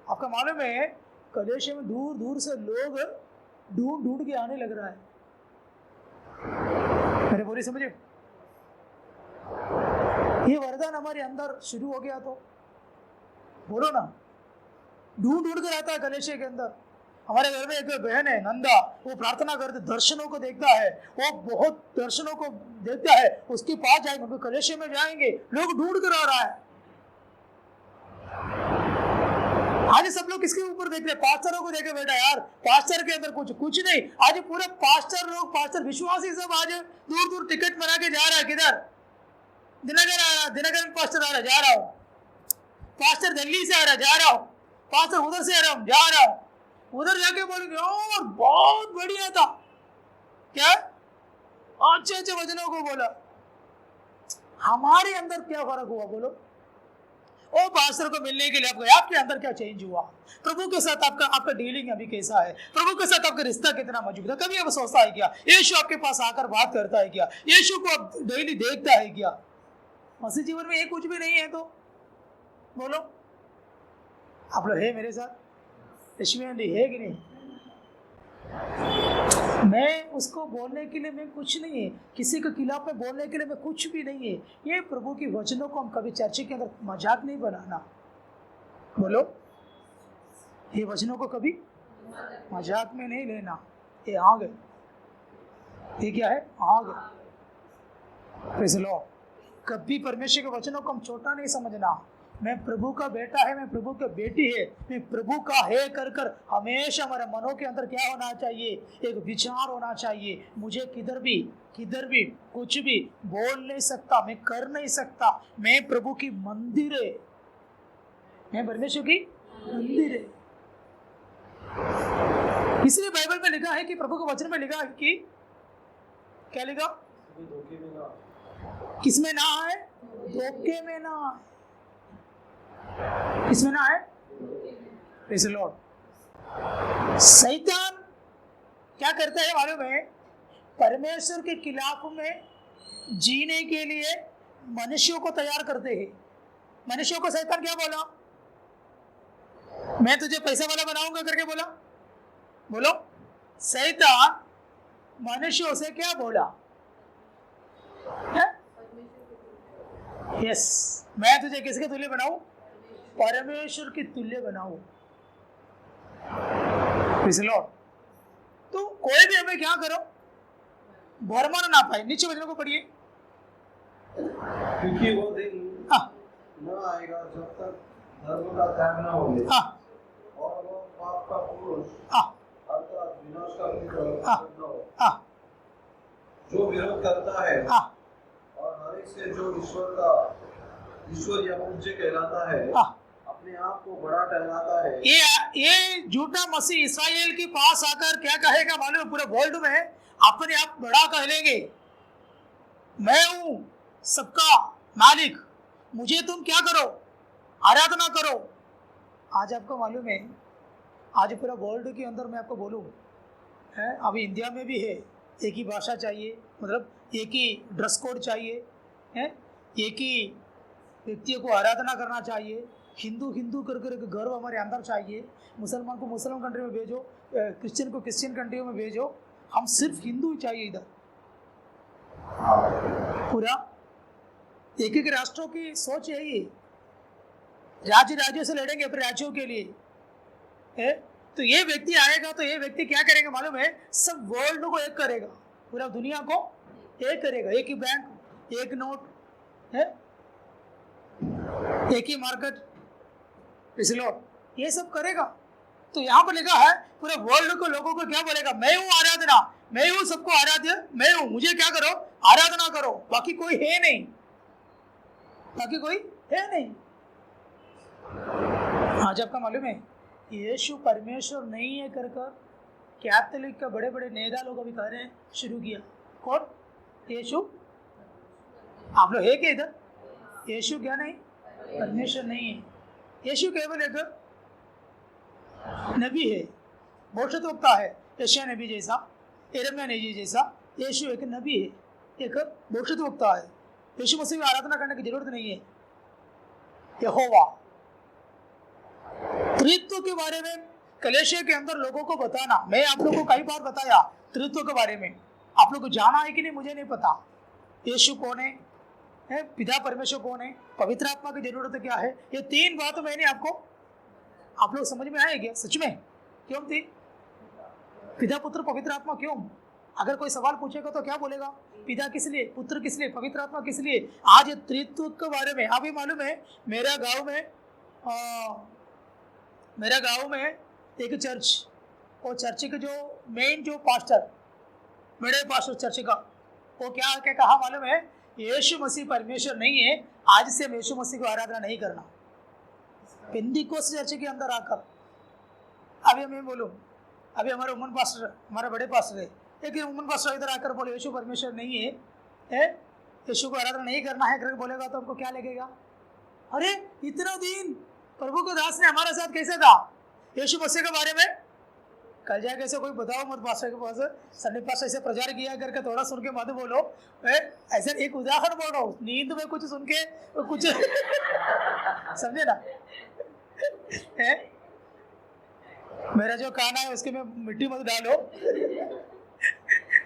आपका मालूम है कलेशिया में दूर दूर से लोग ढूंढ ढूंढ के आने लग रहा है। मेरे बोली समझे, ये वरदान हमारे अंदर शुरू हो गया तो बोलो ना, ढूंढ ढूंढ कर आता है कलेशिया के अंदर। हमारे घर में एक बहन है नंदा, वो प्रार्थना करते दर्शनों को देखता है, वो बहुत दर्शनों को देखता है, उसके पास जाएंगे, कलेशिया में जाएंगे, लोग ढूंढ कर आ रहा है। आज सब लोग किसके ऊपर देख रहे हैं, पास्टरों को देखे बेटा यार, पास्टर के अंदर कुछ नहीं। आज पूरे पास्टर लोग, पास्टर विश्वासी सब आज दूर दूर टिकट बना के जा रहा है। किधर, दिनगर आ रहा, दिनगर में पास्टर आ रहा, जा रहा हूँ, पास्टर दिल्ली से आ रहा, जा रहा हूँ, पास्टर उधर से आ रहा हूँ, जा रहा हूँ। उधर जाके बोलेंगे और बहुत बढ़िया था, क्या अच्छे अच्छे वचनों को बोला। हमारे अंदर क्या फर्क हुआ बोलो, ओ पास्टर को मिलने के लिए आपके अंदर क्या चेंज हुआ, प्रभु के साथ आपका डीलिंग अभी कैसा है, प्रभु के साथ आपका रिश्ता कितना मजबूत है। कभी आप सोचता है क्या यीशु आपके पास आकर बात करता है क्या, यीशु को आप डेली देखता है क्या। मसीह जीवन में ये कुछ भी नहीं है तो बोलो, आप लोग है मेरे साथ, है कि नहीं, मैं उसको बोलने के लिए मैं कुछ नहीं है, किसी के खिलाफ में बोलने के लिए मैं कुछ भी नहीं है। ये प्रभु की वचनों को हम कभी चर्चा के अंदर मजाक नहीं बनाना। बोलो, ये वचनों को कभी मजाक में नहीं लेना। ये आ गए, ये क्या है, आ गए। Praise the Lord. कभी परमेश्वर के वचनों को हम छोटा नहीं समझना। मैं प्रभु का बेटा है, मैं प्रभु की बेटी है, मैं प्रभु का है कर कर हमेशा हमारे मनों के अंदर क्या होना चाहिए, एक विचार होना चाहिए। मुझे किधर भी कुछ भी बोल नहीं सकता, मैं कर नहीं सकता। मैं प्रभु की मंदिर है, मैं परमेश्वर की मंदिर है। इसलिए बाइबल में लिखा है कि प्रभु के वचन में लिखा है कि क्या लिखा, किसमें ना आए, धोखे में ना आए। किसमें ना आए, प्रेज़ द लॉर्ड। शैतान क्या करता है मालूम है, परमेश्वर के खिलाफ में जीने के लिए मनुष्यों को तैयार करते हैं। मनुष्यों को शैतान क्या बोला, मैं तुझे पैसा वाला बनाऊंगा करके बोला। बोलो, शैतान मनुष्यों से क्या बोला, यस, मैं तुझे किसके तुल्य बनाऊं, परमेश्वर के तुल्य बनाऊं। Praise the Lord. तो कोई भी हमें क्या करो, भरमाना ना पाए। नीचे वचनों को पढ़िए। क्योंकि वो दिन न आएगा जब तक धर्म का त्याग न होगे, और वो पाप का पुरुष अर्थात विनाश का पुरुष न हो, जो विरोध करता है और हर एक से जो ईश्वर या पूज्य कहलाता है, अपने आप को बड़ा ठहराता है। ये झूठा मसीह इस्राएल के पास आकर क्या कहेगा मालूम, पूरे वर्ल्ड में अपने आप बड़ा कह लेंगे, मैं हूं सबका मालिक, मुझे तुम क्या करो, आराधना करो। आज आपको मालूम है, आज पूरा वर्ल्ड के अंदर मैं आपको बोलूं है, अभी इंडिया में भी है, एक ही भाषा चाहिए, मतलब एक ही ड्रेस कोड चाहिए है, एक ही व्यक्तियों को आराधना करना चाहिए, हिंदू हिंदू कर कर गर्व हमारे अंदर चाहिए, मुसलमान को मुसलमान कंट्री में भेजो, क्रिश्चियन को क्रिश्चियन कंट्री में भेजो, हम सिर्फ हिंदू चाहिए इधर। पूरा एक एक राष्ट्रों की सोच यही है, राज्य राज्यों से लड़ेंगे अपने राज्यों के लिए है। तो ये व्यक्ति आएगा तो ये व्यक्ति क्या करेगा मालूम है, सब वर्ल्ड को एक करेगा, पूरा दुनिया को एक करेगा, एक ही बैंक, एक नोट है, एक ही मार्केट, इसलिए ये सब करेगा। तो यहाँ पर लिखा है पूरे वर्ल्ड को लोगों को क्या बोलेगा, मैं हूँ आराधना, मैं हूँ सबको आराध्य, मैं हूँ, मुझे क्या करो, आराधना करो, बाकी कोई है नहीं, बाकी कोई है नहीं। आज आपका मालूम है यीशु परमेश्वर नहीं है कर कर कैथोलिक का बड़े बड़े नेता लोग अभी कह रहे हैं, शुरू किया। कौन, यीशु, आप लोग है क्या इधर, यीशु क्या नहीं, परमेश्वर नहीं है। यीशु केवल एक नबी है, भविष्यद्वक्ता है, यशायाह नबी जैसा, यिर्मयाह नबी जैसा। यीशु एक नबी है, एक भविष्यद्वक्ता है। यीशु मसीह की आराधना करने की जरूरत नहीं है। यहोवा त्रित्व के बारे में कलीसिया के अंदर लोगों को बताना, मैं आप लोगों को कई बार बताया त्रित्व के बारे में, आप लोग को जाना है कि नहीं मुझे नहीं पता। यीशु कौन है, पिता परमेश्वर कौन है, पवित्र आत्मा की जरूरत क्या है, ये तीन बात मैंने आपको, आप लोग समझ में आए क्या सच में, क्यों थी, पिता पुत्र पवित्र आत्मा क्यों। अगर कोई सवाल पूछेगा तो क्या बोलेगा, पिता किस लिए, पुत्र किस लिए, पवित्र आत्मा किस लिए। आज त्रित्व के बारे में अभी मालूम है, मेरा गांव में एक चर्च, वो चर्च के जो मेन जो पास्टर, बड़े पास्टर चर्च का, वो क्या कहा मालूम है, यीशु मसीह परमेश्वर नहीं है, आज से हम यीशु मसीह को आराधना नहीं करना। पेंटिकोस्ट चर्च के अंदर आकर, अभी मैं बोलूं, अभी हमारे वुमन पास्टर, हमारे बड़े पास्टर है, लेकिन वुमन पास्टर इधर आकर बोले यीशु परमेश्वर नहीं है, यीशु को आराधना नहीं करना है करके बोलेगा तो हमको क्या लगेगा, अरे इतना दिन प्रभु के दास ने हमारे साथ कैसे था, यीशु मसीह के बारे में कल जाके ऐसे कोई बताओ मत, पास्टर के पास संडे पास्टर ऐसे प्रचार किया करके थोड़ा सुन के मत बोलो। ऐसे एक उदाहरण बोल रहा हूँ, नींद में कुछ सुन के कुछ समझे ना, मेरा जो काना है उसके में मिट्टी मत डालो,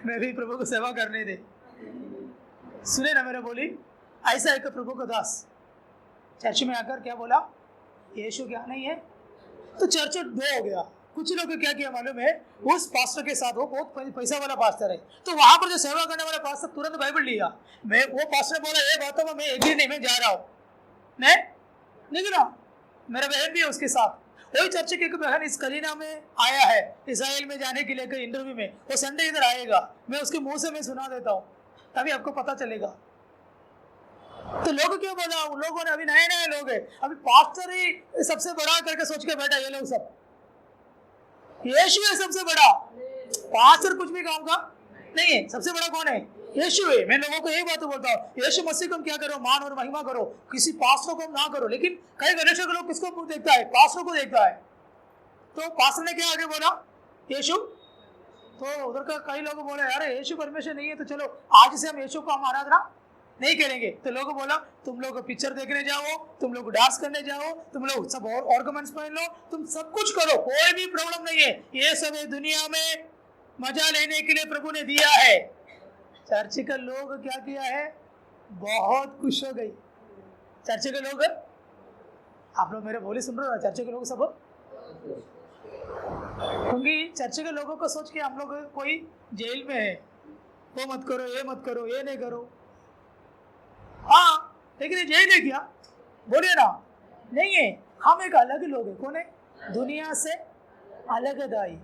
मैं भी प्रभु को सेवा करने दे। सुने ना मेरे बोली, ऐसा एक प्रभु का दास चर्च में आकर क्या बोला, यीशु क्या नहीं है, तो चर्च दो हो गया। कुछ लोग क्या किया मालूम है, उस पास्टर के साथ, वो बहुत पैसा वाला पास्टर है, तो वहां पर जो सेवा करने वाला पास्टर तुरंत बाइबल लिया। मैं वो पास्टर बोला ये बातों में मैं एग्री नहीं, मैं जा रहा हूँ, मैं निकला। मेरा बहन भी है उसके साथ। वही चर्च की एक बहन इस कलीना में आया है इजराइल में जाने के लिए इंटरव्यू में, वो संडे इधर आएगा, मैं उसके मुंह से मैं सुना देता हूँ तभी आपको पता चलेगा। तो लोग क्यों बोला, उन लोगों ने, अभी नए नए लोग हैं, अभी पास्टर ही सबसे बड़ा करके सोच के बैठा, ये लोग सब यीशु है सबसे बड़ा, पास्टर कुछ भी काम का नहीं है, सबसे बड़ा कौन है, यीशु है। मैं लोगों को यही बात बोलता हूँ, यीशु मसीह को क्या करो, मान और महिमा करो, किसी पास्टर को ना करो। लेकिन कई गणेश के लोग किसको देखता है, पास्टर को देखता है। तो पास्टर ने क्या आगे बोला, यीशु, तो उधर का कई लोग बोले अरे यीशु परमेश्वर नहीं है, तो चलो आज से हम यीशु को हम आराधना नहीं करेंगे। तो लोगों बोला तुम लोग पिक्चर देखने जाओ, तुम लोग डांस करने जाओ, तुम लोग सब और ऑर्नामेंट्स पहन लो, तुम सब कुछ करो, कोई भी प्रॉब्लम नहीं है, ये सब दुनिया में मजा लेने के लिए प्रभु ने दिया है। चर्च के लोग क्या किया है, बहुत खुश हो गई चर्च के लोग। आप लोग मेरे बोली सुन रहे हो, चर्च के लोग सब, क्योंकि चर्च के लोगों को सोच के हम लोग कोई जेल में है, वो मत करो, ये मत करो, ये नहीं करो। हाँ, लेकिन ये जेल है क्या, बोलिए ना, नहीं है। हम एक अलग लोग है, कौन है, दुनिया से अलग दाई।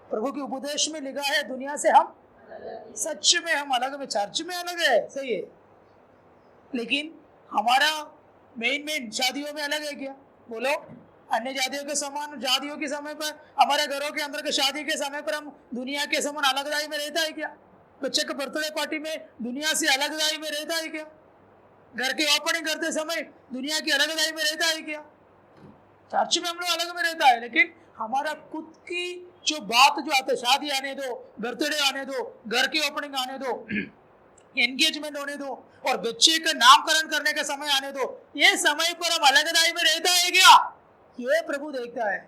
प्रभु के उपदेश में लिखा है दुनिया से हम सच में हम अलग, में चर्च में अलग है, सही है, लेकिन हमारा मेन शादियों में अलग है क्या, बोलो। अन्य जातियों के समान, जातियों के समय पर, हमारे घरों के अंदर के शादी के समय पर हम दुनिया के समान अलग दाई में रहता है क्या, बच्चे के बर्थडे पार्टी में दुनिया से अलग दाई में रहता है क्या, घर की ओपनिंग करते समय दुनिया की अलग दाई में रहता है क्या। चर्च में हम लोग अलग में रहता है, लेकिन हमारा खुद की जो बात जो आते, शादी आने दो, बर्थडे आने दो, घर की ओपनिंग आने दो, एंगेजमेंट होने दो, और बच्चे का नामकरण करने का समय आने दो, ये समय पर हम अलग दाई में रहता है क्या, ये प्रभु देखता है।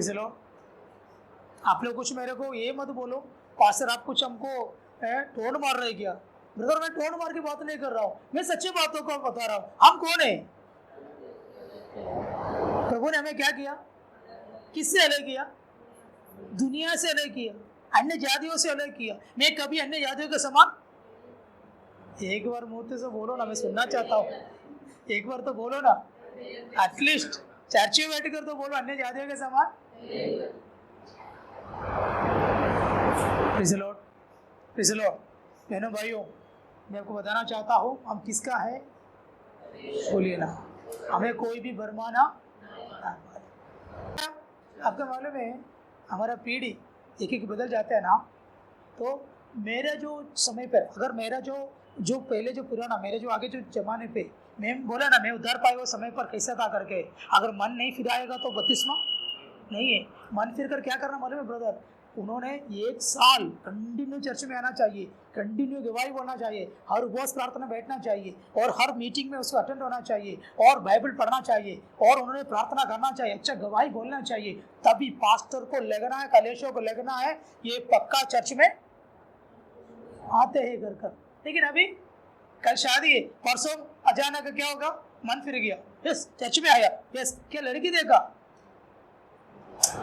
चलो आप लोग कुछ मेरे को ये मत बोलो पास्टर आप कुछ हमको टोन मार रहे क्या। ब्रदर मैं टोन मार की बात नहीं कर रहा हूँ, मैं सच्ची बातों को बता रहा हूँ। हम कौन है, प्रभु ने हमें क्या किया, किससे अलग किया, दुनिया से अलग किया, अन्य जातियों से अलग किया। मैं कभी अन्य जातियों के समान, एक बार मुंह से बोलो ना, मैं सुनना चाहता हूँ, एक बार तो बोलो ना, एटलीस्ट चर्च में बैठ कर तो बोलो अन्य जातियों के समान। बहनों भाइयों, मैं आपको बताना चाहता हूँ हम किसका है, बोलिए ना, हमें कोई भी बरमाना। आपका मालूम है हमारा पीढ़ी एक एक बदल जाता है ना, तो मेरा जो समय पर, अगर मेरा जो पहले जो पुराना, मेरे जो आगे जो जमाने पे मैं बोला ना, मैं उद्धार पाए वो समय पर कैसा था करके, अगर मन नहीं फिराएगा तो बपतिस्मा नहीं है। मन फिर कर क्या करना मालूम है ब्रदर, उन्होंने 1 साल कंटिन्यू चर्च में आना चाहिए, कंटिन्यू गवाही बोलना चाहिए, हर उपवास प्रार्थना बैठना चाहिए, और हर मीटिंग में उसको अटेंड होना चाहिए, और बाइबल पढ़ना चाहिए, और उन्होंने प्रार्थना करना चाहिए, अच्छा गवाही बोलना चाहिए, तभी पास्टर को लगना है, कलेशों को लगना है, ये पक्का चर्च में आते हैं घर कर। लेकिन अभी कल शादी है, परसों अचानक क्या होगा, मन फिर गया, यस चर्च में आया, यस क्या लड़की देखा।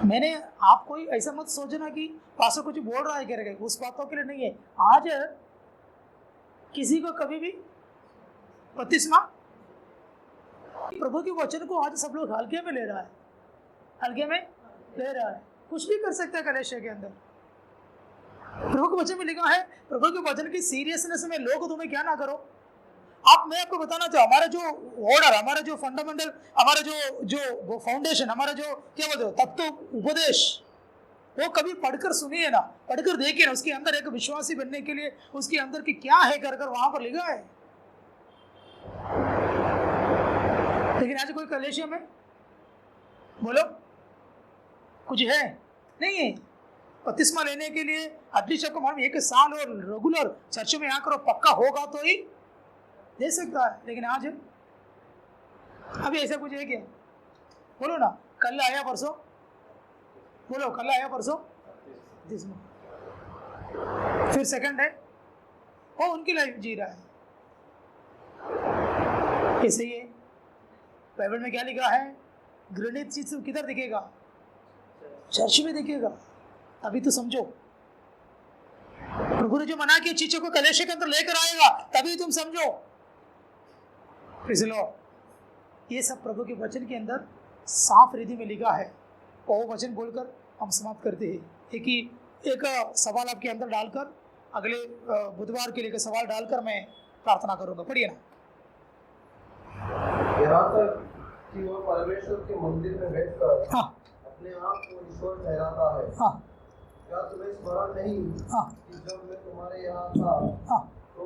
मैंने आप कोई ऐसा मत सोचना कि पास्टर कुछ बोल रहा है करेगा, उस बातों के लिए नहीं है। आज किसी को कभी भी बपतिस्मा, प्रभु के वचन को आज सब लोग हल्के में ले रहा है, हल्के में ले रहा है, कुछ भी कर सकता है कलेशे के अंदर। प्रभु के वचन में लिखा है, प्रभु के वचन की सीरियसनेस में लोग तुम्हें क्या ना करो। मैं आपको बताना चाहूँ, हमारा जो ऑर्डर, हमारा जो फंडामेंटल, हमारा जो फाउंडेशन, हमारा जो क्या बोलते हो तत्व उपदेश, वो कभी पढ़कर सुनिए ना, पढ़कर देखिए ना, उसके अंदर एक विश्वासी बनने के लिए उसके अंदर की क्या है कर वहां पर लिखा है। लेकिन आज कोई कलेशिया में बोलो कुछ है नहीं है। बपतिस्मा लेने के लिए एटलीस्ट आपको मालूम 1 साल और रेगुलर चर्च में आकर पक्का होगा तो ही दे सकता है। लेकिन आज अभी ऐसा कुछ है क्या, बोलो ना, कल आया परसों, बोलो कल आया परसों, दिस मंथ। फिर सेकंड है वो उनकी लाइफ जी रहा है, ऐसे ही है। बाइबल में क्या लिखा है, घृणित चीज किधर दिखेगा, चर्च में दिखेगा। अभी तो समझो, प्रभु ने जो मना की चीजों को कलेश के अंदर लेकर आएगा, तभी तुम समझो। ये सब प्रभु के वचन के अंदर साफ रीति में लिखा है। वो वचन बोलकर हम समाप्त करते हैं। एक सवाल आपके अंदर डालकर, अगले बुधवार के लिए एक सवाल डालकर मैं प्रार्थना करूंगा। पढ़िए ना। यहाँ तक कि वो परमेश्वर के मंदिर में बैठकर हाँ अपने आप को ईश्वर ठहराता है। हाँ क्या तुम्हें स्मरण नहीं हाँ कि जब मैं तुम्हारे यहाँ था हाँ, तो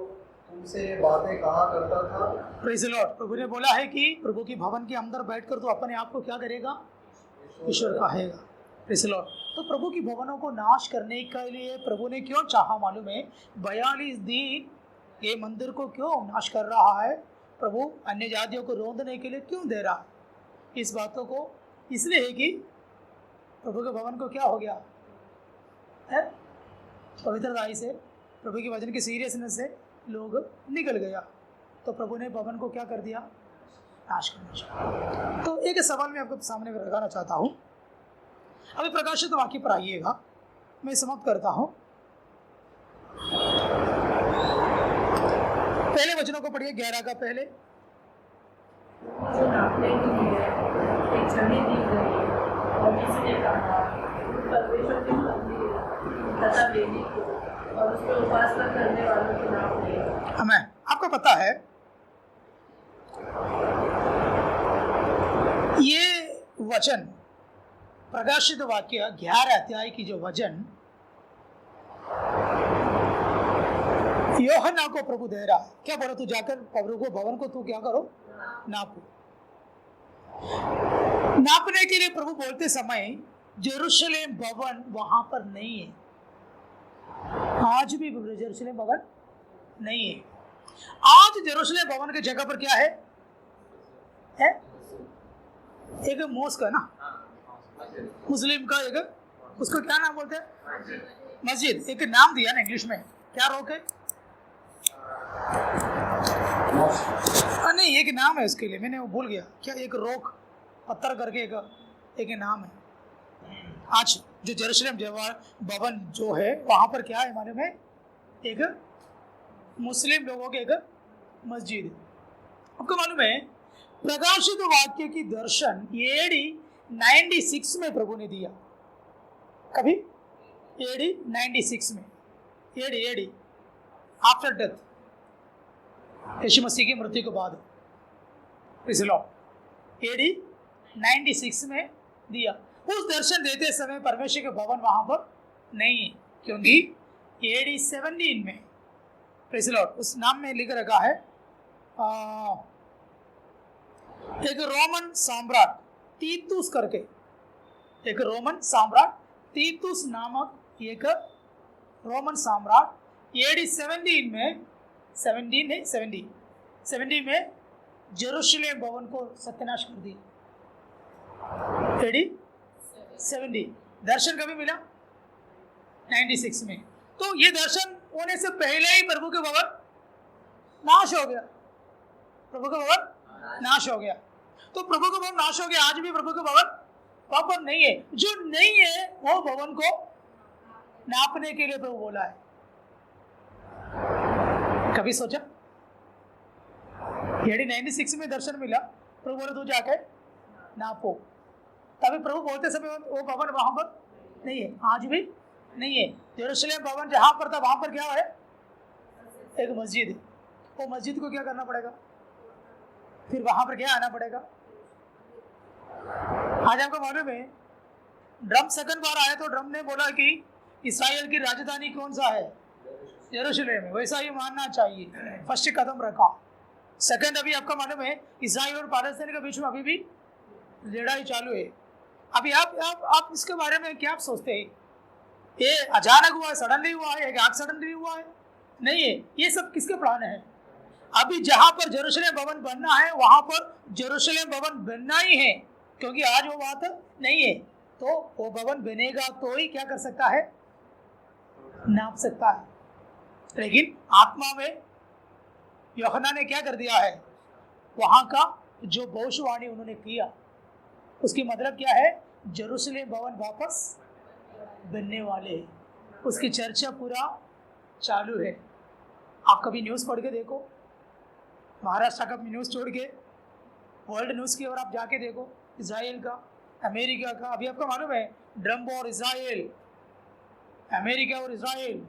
तुमसे बातें कहा करता था? Praise the Lord. प्रभु ने बोला है कि प्रभु के भवन के अंदर बैठकर तो अपने आप को क्या करेगा, ईश्वर कहेगा। Praise the Lord. तो प्रभु की भवनों को नाश करने के लिए प्रभु ने क्यों चाहा मालूम है? 42 दिन ये मंदिर को क्यों नाश कर रहा है? प्रभु अन्य जातियों को रोंदने के लिए क्यों दे रहा है? इस बातों को इसलिए है कि प्रभु के भवन को क्या हो गया है, पवित्रताई से, प्रभु के वचन की सीरियसनेस से लोग निकल गया, तो प्रभु ने भवन को क्या कर दिया, नाश करना चाहिए। तो एक सवाल मैं आपके सामने रखाना चाहता हूँ। अभी प्रकाशित वाक्य पर आइएगा, मैं समाप्त करता हूँ। पहले वचनों को पढ़िए, 11 का पहले। जो नापने के लिए एक छड़ी दी गई और किसी ने कहा, परमेश्वर के मंदिर तथा वेदी को और उस पर उपासना करने वालों की नाप ले। हमें आपको पता है ये वचन प्रकाशित वाक्य 11 अध्याय की जो वचन यूहन्ना को प्रभु दे रहा है। क्या बोला, तू जाकर प्रभु को भवन को तू क्या करो, नापो। नापने के लिए प्रभु बोलते समय जेरूशलेम भवन वहां पर नहीं है। आज भी जेरूशलेम भवन नहीं है। आज जेरूशलेम भवन की जगह पर क्या है? एक मोस्क है ना, मुस्लिम का एक, उसको क्या नाम बोलते हैं? मस्जिद। एक नाम दिया ना इंग्लिश में, क्या रोक है? नहीं, एक नाम है उसके लिए, मैंने वो भूल गया क्या, एक रोक पत्थर करके एक नाम है। आज जो जेरूशलेम भवन जो है वहां पर क्या है मालूम है? एक मुस्लिम लोगों के एक मस्जिद है। आपको मालूम है प्रकाशित वाक्य की दर्शन AD 96 में प्रभु ने दिया। कभी? AD 96 में, AD आफ्टर डेथ, यीशु मसीह की मृत्यु के बाद, AD 96 में दिया। उस दर्शन देते समय परमेश्वर के भवन वहां पर नहीं है, क्योंकि AD 17 में, प्रेज़ द लॉर्ड, उस नाम में लिख रखा है एक रोमन सम्राट तीतुस करके, एक रोमन सम्राट तीतुस नामक एक रोमन सम्राट AD 17 में 70 में जेरूशलेम भवन को सत्यानाश कर दिया। AD 70 दर्शन कभी मिला? 96 में। तो ये दर्शन होने से पहले ही प्रभु के भवन नाश हो गया। प्रभु का भवन नाश हो गया। तो प्रभु का भवन नाश हो गया। आज भी प्रभु का भवन वहां पर नहीं है। जो नहीं है वो भवन को नापने के लिए प्रभु बोला है। कभी सोचा? AD 96 में दर्शन मिला, प्रभु बोले तू जाके नापो। तभी प्रभु बोलते समय वो भवन वहां पर नहीं है, आज भी नहीं है। जेरूशलेम भवन जहां पर था वहां पर क्या है? एक मस्जिद है। वो मस्जिद को क्या करना पड़ेगा? फिर वहां पर क्या आना पड़ेगा? आज आपको मालूम है ड्रम सेकंड बार आया तो ड्रम ने बोला कि इस्राएल की राजधानी कौन सा है? जेरूशलेम है। वैसा ही मानना चाहिए। फर्स्ट कदम रखा। सेकंड, अभी आपका मालूम है इस्राएल और पैलेस्टाइन के बीच में अभी भी लड़ाई चालू है। अभी आप इसके बारे में क्या सोचते हैं? ये अचानक हुआ है, सडनली हुआ है, एक सडनली हुआ है? नहीं है। ये सब किसके प्लान है? अभी जहां पर जेरूशलेम भवन बनना है वहां पर जेरूशलेम भवन बनना ही है। क्योंकि आज वो बात नहीं है, तो वो भवन बनेगा तो ही क्या कर सकता है, नाप सकता है। लेकिन आत्मा में यूहन्ना ने क्या कर दिया है, वहां का जो भविष्यवाणी उन्होंने किया, उसकी मतलब क्या है, जेरूशलेम भवन वापस बनने वाले हैं, उसकी चर्चा पूरा चालू है। आप कभी न्यूज़ पढ़ के देखो, महाराष्ट्र का न्यूज़ छोड़ के वर्ल्ड न्यूज़ की ओर आप जाके देखो, इजराइल का, अमेरिका का। अभी आपको मालूम है ट्रम्प और इजराइल, अमेरिका और इजराइल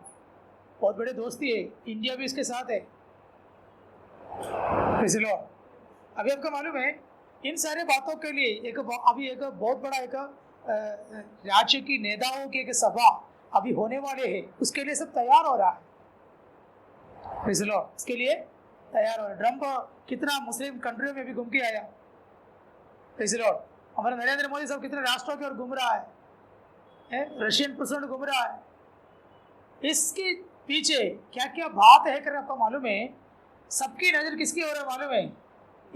बहुत बड़े दोस्ती है, इंडिया भी इसके साथ है। इसलिए अभी आपको मालूम है इन सारे बातों के लिए अभी एक बहुत बड़ा एक राज्य की नेताओं की एक सभा अभी होने वाले हैं, उसके लिए सब तैयार हो रहा है। इसलिए इसके लिए तैयार हो रहा है। ट्रम्प कितना मुस्लिम कंट्रियों में भी घूम के आया, इसलिए हमारा नरेंद्र मोदी साहब कितने राष्ट्रों की ओर घूम रहा है, रशियन प्रेसिडेंट घूम रहा है। इसके पीछे क्या क्या बात है कर आपको मालूम है। सबकी नजर किसकी ओर है मालूम है,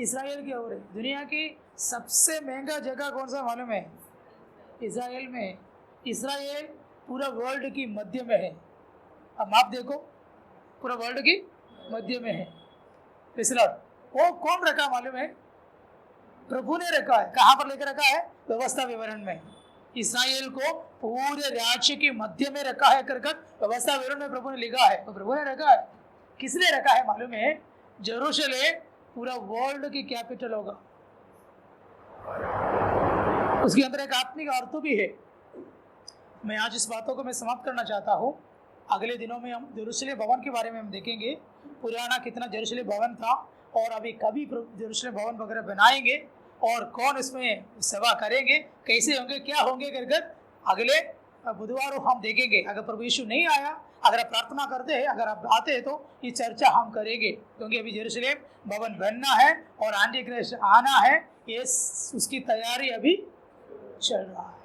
इजराइल की ओर है। दुनिया की सबसे महंगा जगह कौन सा मालूम है, इजराइल में। इजराइल पूरा वर्ल्ड की मध्य में है। अब आप देखो पूरा वर्ल्ड की मध्य में है। इसलिए वो कौन रखा मालूम है, प्रभु ने रखा है। कहाँ पर लेकर रखा है, व्यवस्था विवरण में। इस्राएल को पूरे राज्य के मध्य में रखा है कर व्यवस्था विवरण में प्रभु ने लिखा है। तो प्रभु ने रखा है, किसने रखा है मालूम है, जेरूशलेम पूरा वर्ल्ड की कैपिटल होगा। उसके अंदर एक आत्मिक अर्थ भी है। मैं आज इस बातों को मैं समाप्त करना चाहता हूँ। अगले दिनों में हम जेरूशलेम भवन के बारे में हम देखेंगे, पुराना कितना जेरूशलेम भवन था और अभी कभी जेरूशलेम भवन वगैरह बनाएंगे और कौन इसमें सेवा करेंगे, कैसे होंगे, क्या होंगे कर अगले बुधवार हम देखेंगे। अगर प्रभु यीशु नहीं आया, अगर आप प्रार्थना करते हैं, अगर आप आते हैं तो ये चर्चा हम करेंगे, क्योंकि अभी जेरूशलेम भवन बनना है और आंटी क्रिस्ट आना है, ये उसकी तैयारी अभी चल रहा है।